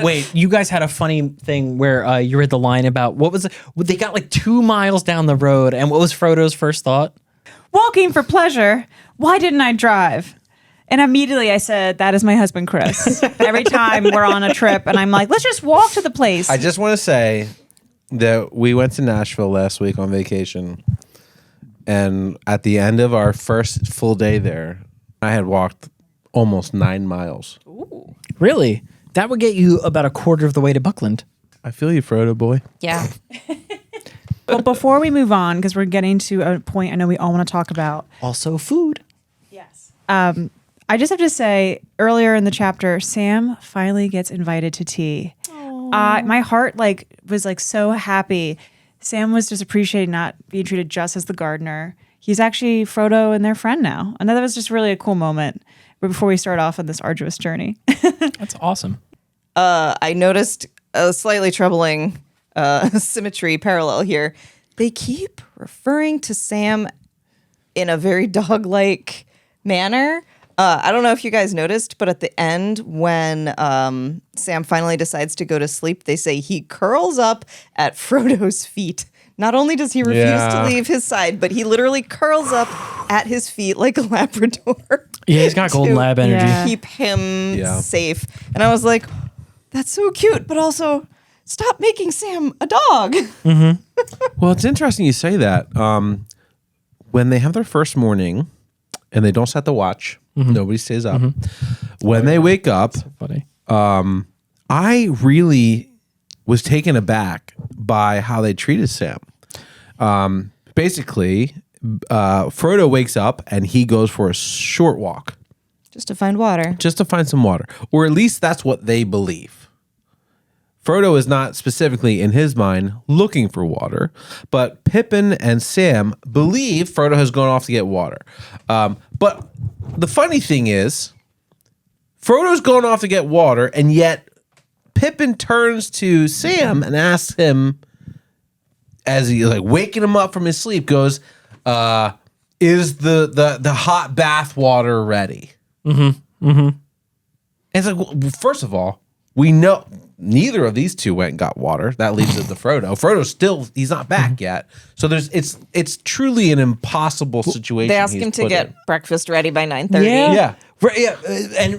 Wait. You guys had a funny thing where you read the line about what was it? They got like 2 miles down the road, and what was Frodo's first thought? Walking for pleasure. Why didn't I drive? And immediately I said, that is my husband, Chris. Every time we're on a trip and I'm like, let's just walk to the place. I just want to say that we went to Nashville last week on vacation, and at the end of our first full day there, I had walked almost 9 miles. Really? That would get you about a quarter of the way to Buckland. I feel you, Frodo boy. Yeah. But before we move on, because we're getting to a point I know we all want to talk about. Also, food. Yes. I just have to say, earlier in the chapter, Sam finally gets invited to tea. My heart was so happy. Sam was just appreciating not being treated just as the gardener. He's actually Frodo and their friend now. And that was just really a cool moment before we start off on this arduous journey. That's awesome. I noticed a slightly troubling symmetry parallel here. They keep referring to Sam in a very dog-like manner. I don't know if you guys noticed, but at the end, when Sam finally decides to go to sleep, they say he curls up at Frodo's feet. Not only does he refuse to leave his side, but he literally curls up at his feet like a Labrador. Yeah, he's got golden to lab energy. Yeah. Keep him safe. And I was like, that's so cute, but also stop making Sam a dog. Well, it's interesting you say that. When they have their first morning and they don't set the watch, nobody stays up. When they wake up, Funny. I really was taken aback by how they treated Sam. Basically, Frodo wakes up and he goes for a short walk Just to find water. just to find some water, or at least that's what they believe. Frodo is not specifically in his mind looking for water, but Pippin and Sam believe Frodo has gone off to get water. But the funny thing is, Frodo's going off to get water, and yet Pippin turns to Sam and asks him, as he waking him up from his sleep, goes, "Is the hot bath water ready?" And it's like, well, first of all, we know neither of these two went and got water. That leaves it to Frodo. Frodo's he's not back yet. So it's truly an impossible situation. They ask he's him to put get in. breakfast ready by 9:30. Yeah. Right, yeah.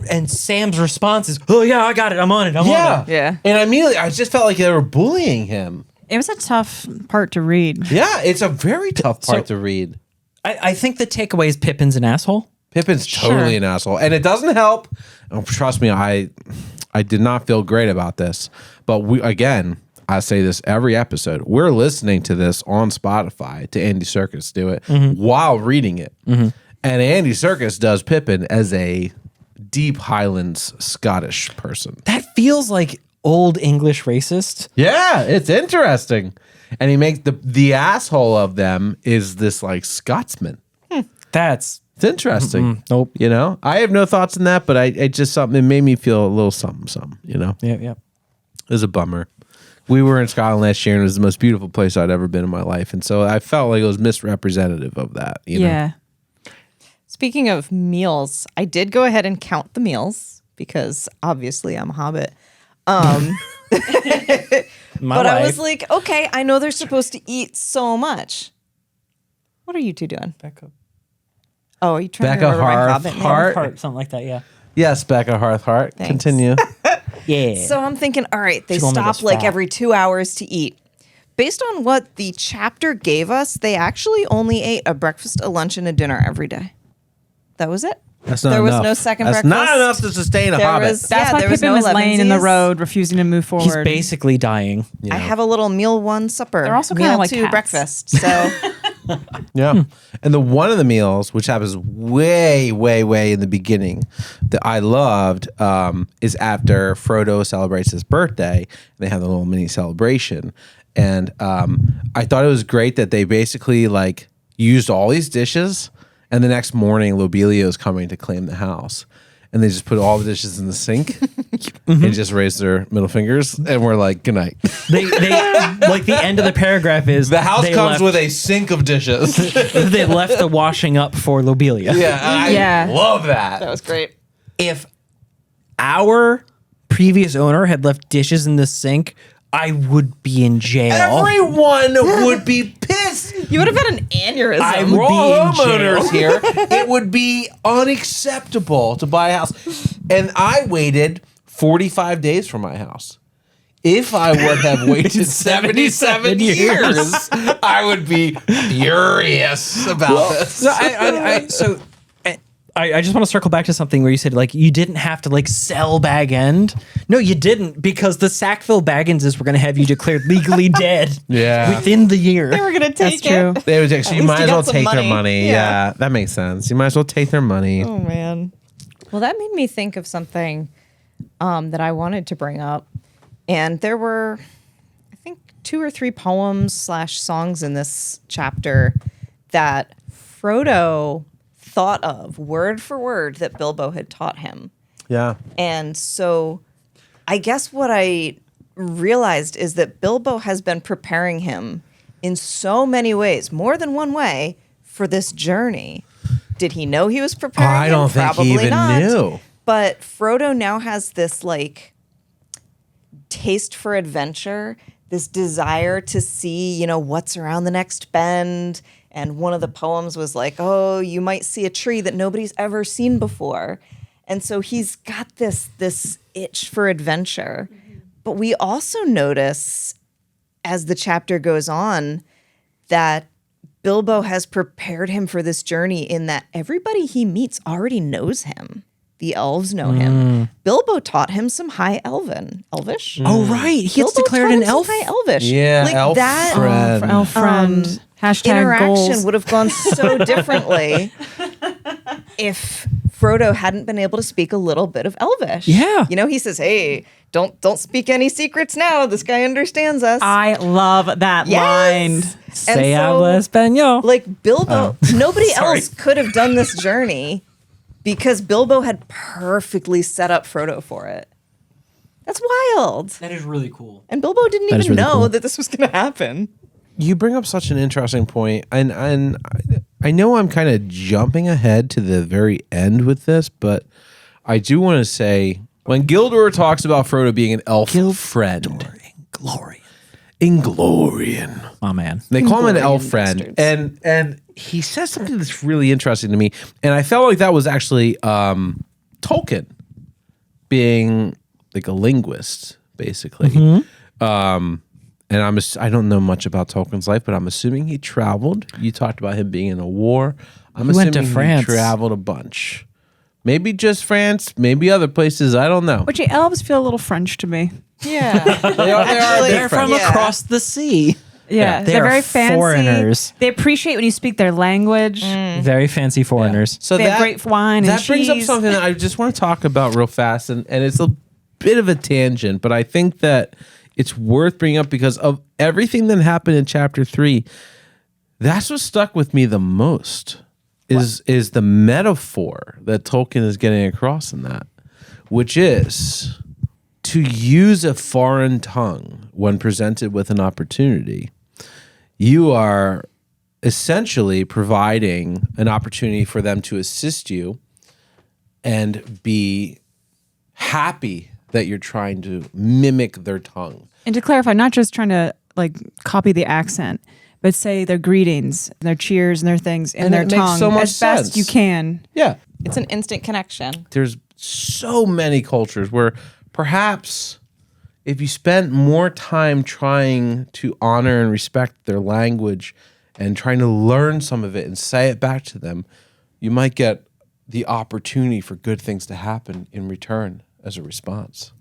And Sam's response is, "Oh yeah, I got it. I'm on it. I'm on it." Yeah. And immediately I just felt like they were bullying him. It was a tough part to read. Yeah, it's a very tough part to read. I think the takeaway is Pippin's an asshole. Pippin's totally an asshole, and it doesn't help. Oh, trust me, I did not feel great about this, but I say this every episode. We're listening to this on Spotify to Andy Serkis do it while reading it, and Andy Serkis does Pippin as a deep Highlands Scottish person. That feels like old English racist. Yeah, it's interesting, and he makes the asshole of them is this like Scotsman. It's Interesting. Nope. You know, I have no thoughts on that, but it just something. It made me feel a little something. You know, Yeah. it was a bummer. We were in Scotland last year, and it was the most beautiful place I'd ever been in my life, and so I felt like it was misrepresentative of that. You know? Yeah. Speaking of meals, I did go ahead and count the meals because obviously I'm a Hobbit. My But life. I was like, okay, I know they're supposed to eat so much. What are you two doing? Becca. Oh, are you trying Becca to remember my Hobbit name? Heart. Something like that, yeah. Yes, Becca Hearthheart. Thanks. Continue. Yeah. So I'm thinking, all right, they She's gonna make us stop like fat. every 2 hours to eat. Based on what the chapter gave us, they actually only ate a breakfast, a lunch, and a dinner every day. That was it. That's not there enough. was no second That's breakfast. not enough to sustain a There Hobbit. was- That's Yeah, why there was Pippin no was laying in the lemonsies. road, refusing to move forward. He's basically dying. I have a little meal one supper. They're also meal kinda like two cats. breakfast. So Yeah. And the one of the meals, which happens way, way, way in the beginning, that I loved, is after Frodo celebrates his birthday. And they have a little mini celebration. And I thought it was great that they basically like used all these dishes. And the next morning, Lobelia is coming to claim the house. And they just put all the dishes in the sink and just raise their middle fingers. And we're like, good night. They like the end of the paragraph is The house they comes left, with a sink of dishes. they left the washing up for Lobelia. Yeah, I Yeah. love that. that was great. If our previous owner had left dishes in the sink, I would be in jail. Everyone would be pissed. You would have had an aneurysm. I We're would all be in jail. homeowners here. It would be unacceptable to buy a house. And I waited 45 days for my house. If I would have waited 77 years, I would be furious about this. So I just want to circle back to something where you said like you didn't have to like sell Bag End. No, you didn't, because the Sackville Bagginses were going to have you declared legally dead. Yeah. Within the year. They were gonna take That's true. it. They would actually, you least might you as got well some take their money. money. Yeah. Yeah, that makes sense. You might as well take their money. Oh man. Well, that made me think of something that I wanted to bring up, and there were, I think, 2 or 3 poems / songs in this chapter that Frodo thought of word for word that Bilbo had taught him. Yeah. And so I guess what I realized is that Bilbo has been preparing him in so many ways, more than one way, for this journey. Did he know he was preparing I him? don't think he Probably even not. knew. But Frodo now has this like taste for adventure, this desire to see, what's around the next bend. And one of the poems was like, oh, you might see a tree that nobody's ever seen before. And so he's got this itch for adventure. But we also notice as the chapter goes on that Bilbo has prepared him for this journey in that everybody he meets already knows him. The elves know him. Bilbo taught him some high elvish. Oh, right. He gets Bilbo declared taught an him some elf. high elvish. Yeah, like elf that friend. Elf friend. Hashtag interaction goals. would have gone so differently if Frodo hadn't been able to speak a little bit of Elvish. Yeah. He says, "Hey, don't speak any secrets now. This guy understands us." I love that Yes. line. And Say so, habla español. like Bilbo, nobody Sorry. else could have done this journey because Bilbo had perfectly set up Frodo for it. That's wild. That is really cool. And Bilbo didn't That is even really know cool. that this was going to happen. You bring up such an interesting point, and I know I'm kind of jumping ahead to the very end with this, but I do want to say when Gildor talks about Frodo being an elf friend, Inglorian, Oh, man. they call him an elf Inglorian friend, bastards. and he says something that's really interesting to me, and I felt like that was actually Tolkien being like a linguist, basically. and I don't know much about Tolkien's life, but I'm assuming he traveled. You talked about him being in a war. I'm He went assuming to France. he traveled a bunch. Maybe just France, maybe other places. I don't know. Which elves feel a little French to me. Yeah. They are Actually, They're from Yeah. across the sea. Yeah, They they're are very fancy. foreigners. They appreciate when you speak their language. Very fancy foreigners. So They have great wine and that brings up cheese. something that I just want to talk about real fast, and it's a bit of a tangent, but I think that it's worth bringing up because of everything that happened in chapter 3. That's what stuck with me the most is the metaphor that Tolkien is getting across in that, which is to use a foreign tongue when presented with an opportunity. You are essentially providing an opportunity for them to assist you and be happy that you're trying to mimic their tongue. And to clarify, not just trying to like copy the accent, but say their greetings, their cheers, and their things in And their it makes tongue so much as best sense. you can. Yeah. It's an instant connection. There's so many cultures where perhaps if you spent more time trying to honor and respect their language and trying to learn some of it and say it back to them, you might get the opportunity for good things to happen in return as a response.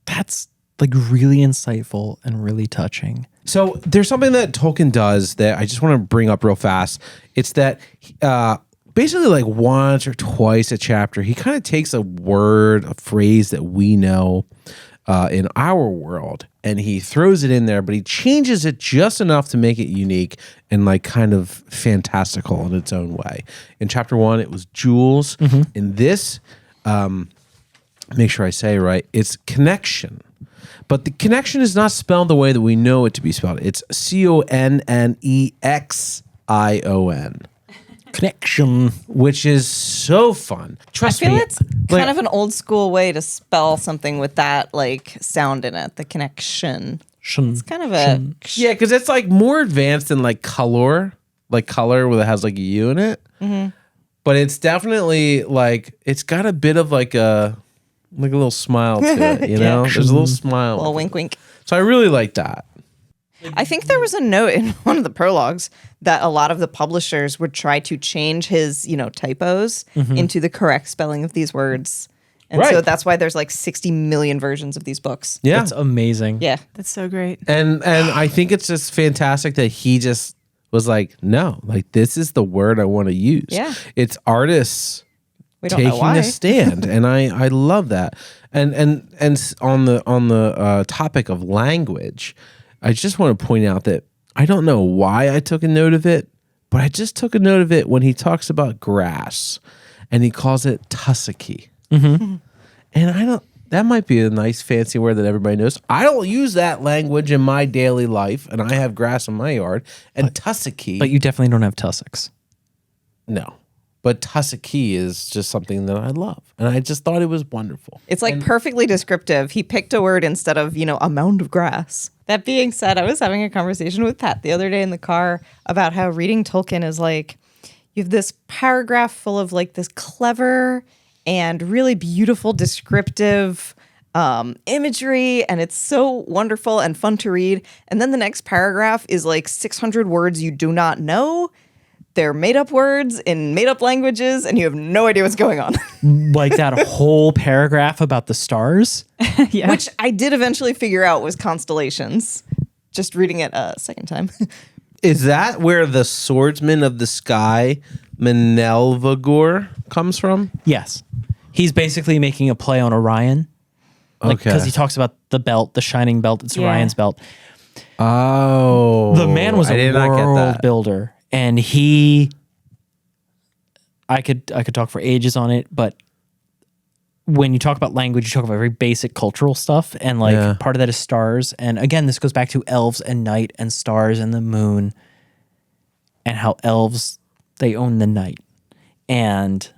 That's like really insightful and really touching. So there's something that Tolkien does that I just want to bring up real fast. It's that basically like once or twice a chapter, he kind of takes a word, a phrase that we know in our world, and he throws it in there, but he changes it just enough to make it unique and like kind of fantastical in its own way. In chapter 1, it was jewels. In this, make sure I say it right, it's connection. But the connection is not spelled the way that we know it to be spelled. It's CONNEXION. Connection. Which is so fun. Trust I feel me. it's kind of an old school way to spell something with that like sound in it, the connection. It's kind of a Yeah, because it's like more advanced than like color where it has like a U in it. But it's definitely like, it's got a bit of like a little smile to it, you know? There's a little smile. little wink wink. So I really like that. I think there was a note in one of the prologues that a lot of the publishers would try to change his, typos into the correct spelling of these words. And so Right. that's why there's like 60 million versions of these books. Yeah. That's amazing. Yeah. That's so great. And I think it's just fantastic that he just was like, no, like this is the word I want to use. Yeah. It's artists We don't know taking why. a stand, and I love that. And on the topic of language, I just want to point out that I don't know why I took a note of it, but I just took a note of it when he talks about grass, and he calls it tussocky. And that might be a nice fancy word that everybody knows. I don't use that language in my daily life, and I have grass in my yard. And tussocky, But you definitely don't have tussocks. no. But tussocky is just something that I love. And I just thought it was wonderful. It's like perfectly descriptive. He picked a word instead of, a mound of grass. That being said, I was having a conversation with Pat the other day in the car about how reading Tolkien is like, you have this paragraph full of like this clever and really beautiful descriptive imagery, and it's so wonderful and fun to read. And then the next paragraph is like 600 words you do not know. They're made up words in made up languages, and you have no idea what's going on. Like that whole paragraph about the stars. Yeah. Which I did eventually figure out was constellations. Just reading it a second time. Is that where the swordsman of the sky, Menelvagor, comes from? Yes. He's basically making a play on Orion. Because he talks about the belt, the shining belt. It's Yeah. Orion's belt. Oh. The man was I a did not get world that. builder, and I could talk for ages on it, but when you talk about language, you talk about very basic cultural stuff, and like Yeah. part of that is stars. And again, this goes back to elves and night and stars and the moon, and how elves, they own the night, and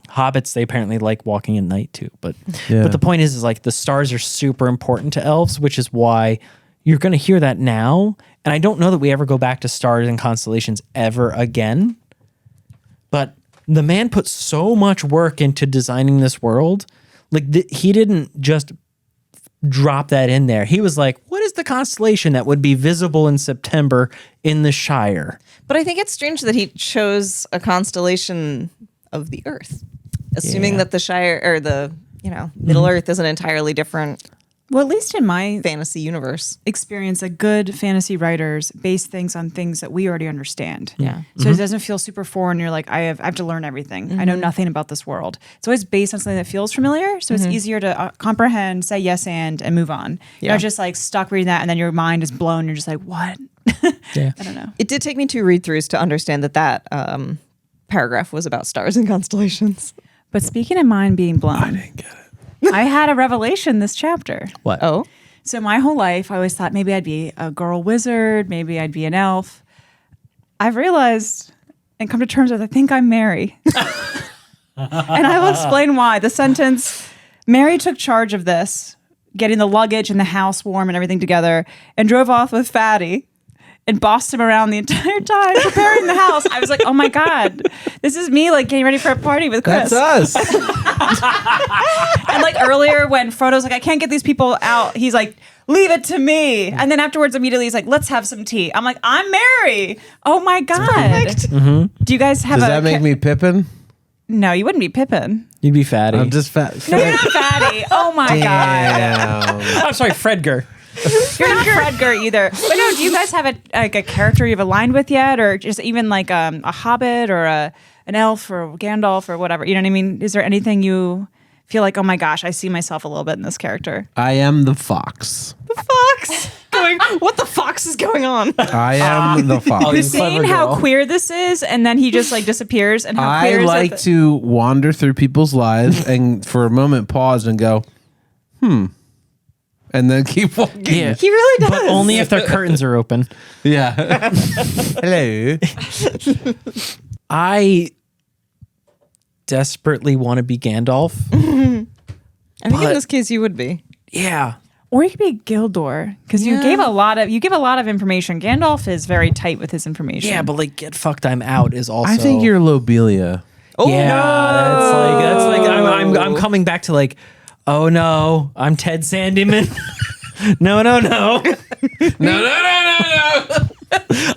hobbits, they apparently like walking at night too. But the point is like the stars are super important to elves, which is why you're going to hear that now. And I don't know that we ever go back to stars and constellations ever again. But the man put so much work into designing this world. Like he didn't just drop that in there. He was like, what is the constellation that would be visible in September in the Shire? But I think it's strange that he chose a constellation of the Earth, assuming that the Shire or the Middle Earth is an entirely different Well, at least in my fantasy universe. experience, a good fantasy writers base things on things that we already understand. Yeah. So it doesn't feel super foreign. You're like, I have to learn everything. I know nothing about this world. It's always based on something that feels familiar. So it's easier to comprehend, say yes and move on. You're not just like stuck reading that and then your mind is blown. You're just like, what? Yeah. I don't know. It did take me 2 read-throughs to understand that paragraph was about stars and constellations. But speaking of mind being blown, I didn't get it. I had a revelation this chapter. What? Oh, So my whole life, I always thought maybe I'd be a girl wizard, maybe I'd be an elf. I've realized and come to terms with I think I'm Mary. And I will explain why. The sentence, Mary took charge of this, getting the luggage and the house warm and everything together, and drove off with Fatty and bossed him around the entire time preparing the house. I was like, oh my God, this is me like getting ready for a party with Chris. That's us. And like earlier when Frodo's like, I can't get these people out, he's like, leave it to me. And then afterwards, immediately he's like, let's have some tea. I'm like, I'm Mary. Oh my God. Do you guys have Does a... that make me Pippin? No, you wouldn't be Pippin. You'd be Fatty. I'm just fat. No, you're not Fatty. Oh my God. Damn. I'm sorry, Fredger. You're not Fredger either. But no, do you guys have a character you've aligned with yet? Or just even like a Hobbit or an elf or Gandalf or whatever? You know what I mean? Is there anything you feel like, oh my gosh, I see myself a little bit in this character? I am the fox. the fox. What the fox is going on? I am the fox. Oh, You're you saying clever how girl. queer this is, and then he just like disappears, and how I queer like is it? to wander through people's lives and for a moment pause and go, and then keep walking. Yeah. He really does. But only if their curtains are open. Yeah. Hello. I desperately want to be Gandalf. I think in But- this case you would be. Yeah. Or you could be Gildor, because you give a lot of information. Gandalf is very tight with his information. Yeah, but like get fucked, I'm out is also. I think you're Lobelia. Oh, Yeah, no. that's like I'm coming back to like, oh no, I'm Ted Sandyman. no. No.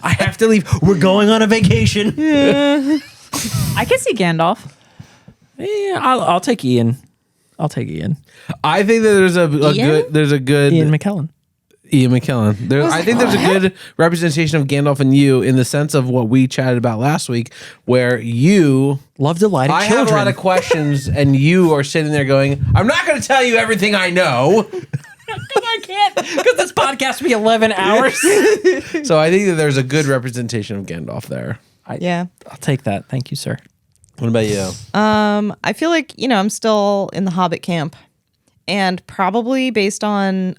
I have to leave. We're going on a vacation. I can see Gandalf. Yeah, I'll take Ian. I'll take Ian. I think that there's a good Ian McKellen. Ian McKellen. I think there's a good representation of Gandalf and you in the sense of what we chatted about last week, where you Love to lie to I children. have a lot of questions, and you are sitting there going, "I'm not going to tell you everything I know." I can't because this podcast will be 11 hours. So I think that there's a good representation of Gandalf there. Yeah. I'll take that. Thank you, sir. What about you? I feel like, I'm still in the Hobbit camp, and probably based on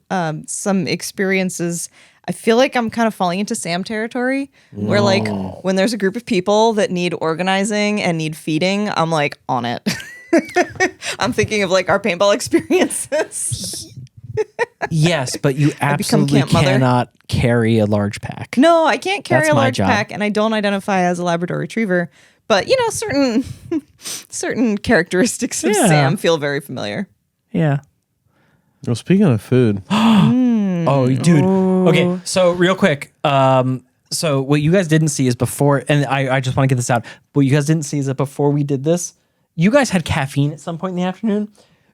some experiences, I feel like I'm kind of falling into Sam territory, where like when there's a group of people that need organizing and need feeding, I'm like on it. I'm thinking of like our paintball experiences. Yes, but you absolutely camp mother. cannot carry a large pack. No, I can't carry That's a my large job. pack, and I don't identify as a Labrador Retriever. But certain characteristics of Yeah. Sam feel very familiar. Yeah. Well, speaking of food, Oh, dude. Okay, so real quick. So what you guys didn't see is before, and I just want to get this out. What you guys didn't see is that before we did this, you guys had caffeine at some point in the afternoon.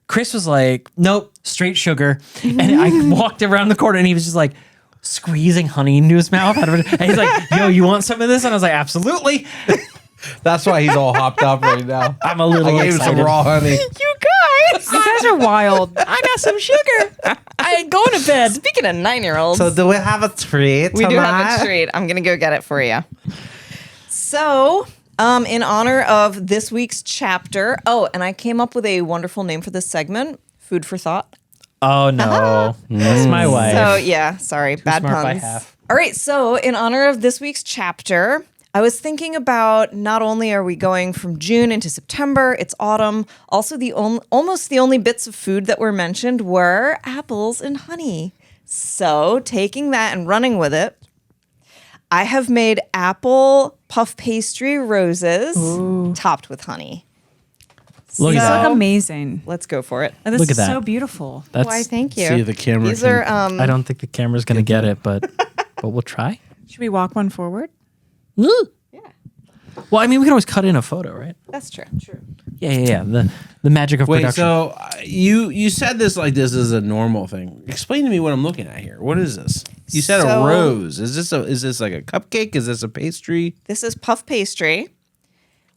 Chris was like, nope, straight sugar. And I walked around the corner and he was just like squeezing honey into his mouth. And he's like, yo, you want some of this? And I was like, absolutely. that's why he's all hopped up right now. I'm a little I gave him some excited. raw honey. You guys are wild. I got some sugar. I ain't going to bed. Speaking of 9-year-olds, So do we have a treat? we do have a treat. I'm gonna go get it for you. So, in honor of this week's chapter, and I came up with a wonderful name for this segment: Food for Thought. Oh, no. That's my wife. So yeah, sorry, bad smart by puns. half. All right, so in honor of this week's chapter, I was thinking about not only are we going from June into September, it's autumn. Also, almost the only bits of food that were mentioned were apples and honey. So taking that and running with it, I have made apple puff pastry roses topped with honey. Look These at that. look amazing. Let's go for it. And this Look at is that. so beautiful. That's. Why, thank you. See the camera. These are I don't think the camera's gonna get it, but we'll try. Should we walk one forward? Yeah. Well, I mean, we can always cut in a photo, right? that's true. True. Yeah. The magic of Wait, production. so you said this like this is a normal thing. Explain to me what I'm looking at here. What is this? You said So- a rose. Is this like a cupcake? Is this a pastry? This is puff pastry,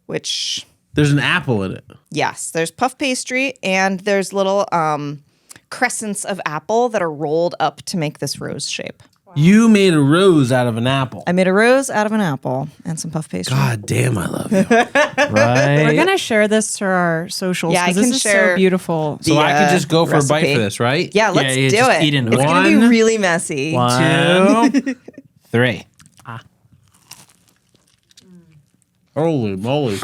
which There's an apple in it. yes, there's puff pastry and there's little crescents of apple that are rolled up to make this rose shape. You made a rose out of an apple. I made a rose out of an apple and some puff pastry. God damn, I love you. right. We're gonna share this to our socials. Yeah, I 'cause can this is share so beautiful. So I could just go for a bite recipe. for this, right? Yeah, let's yeah, do just it. eat into It's it. gonna be One, really messy. 2, 3. Holy moly.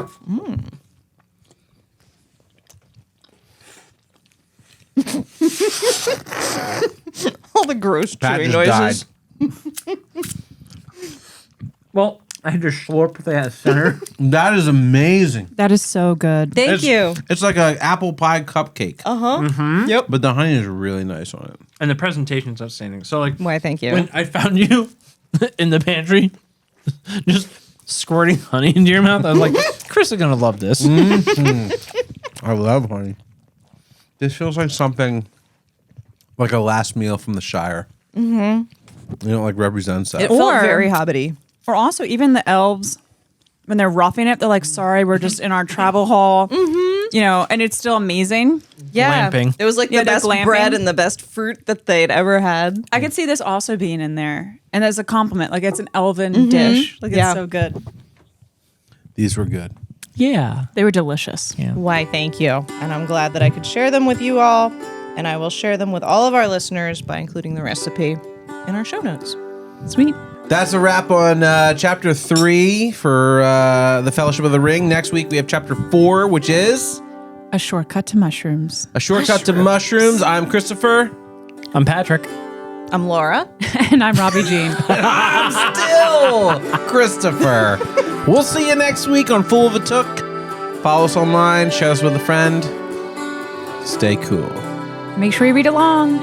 All the gross Pat chewing just noises. died. Well, I just slurped that center. That is amazing. That is so good. Thank you. It's like an apple pie cupcake. Yep. But the honey is really nice on it. And the presentation's outstanding. So, like, Why, thank you. when I found you in the pantry, just squirting honey into your mouth, I was like, Chris is gonna love this. I love honey. This feels like something like a last meal from the Shire. Mm-hmm. You know, like represents that. It felt Or- very hobbity. Or also even the elves, when they're roughing it, they're like, "Sorry, we're just in our travel hall." You know, and it's still amazing. Yeah. Glamping. It was like Yeah, the they're best glamping. bread and the best fruit that they'd ever had. I could see this also being in there, and as a compliment, like it's an elven dish. Like Yeah. it's so good. These were good. Yeah. They were delicious. Yeah. Why, thank you. And I'm glad that I could share them with you all. And I will share them with all of our listeners by including the recipe in our show notes. Sweet. That's a wrap on chapter 3 for the Fellowship of the Ring. Next week we have chapter 4, which is A shortcut to mushrooms. a shortcut to mushrooms. I'm Christopher. I'm Patrick. I'm Laura. And I'm Robbie Jean. Still Christopher. We'll see you next week on Fool of a Took. Follow us online. Share us with a friend. Stay cool. Make sure you read along.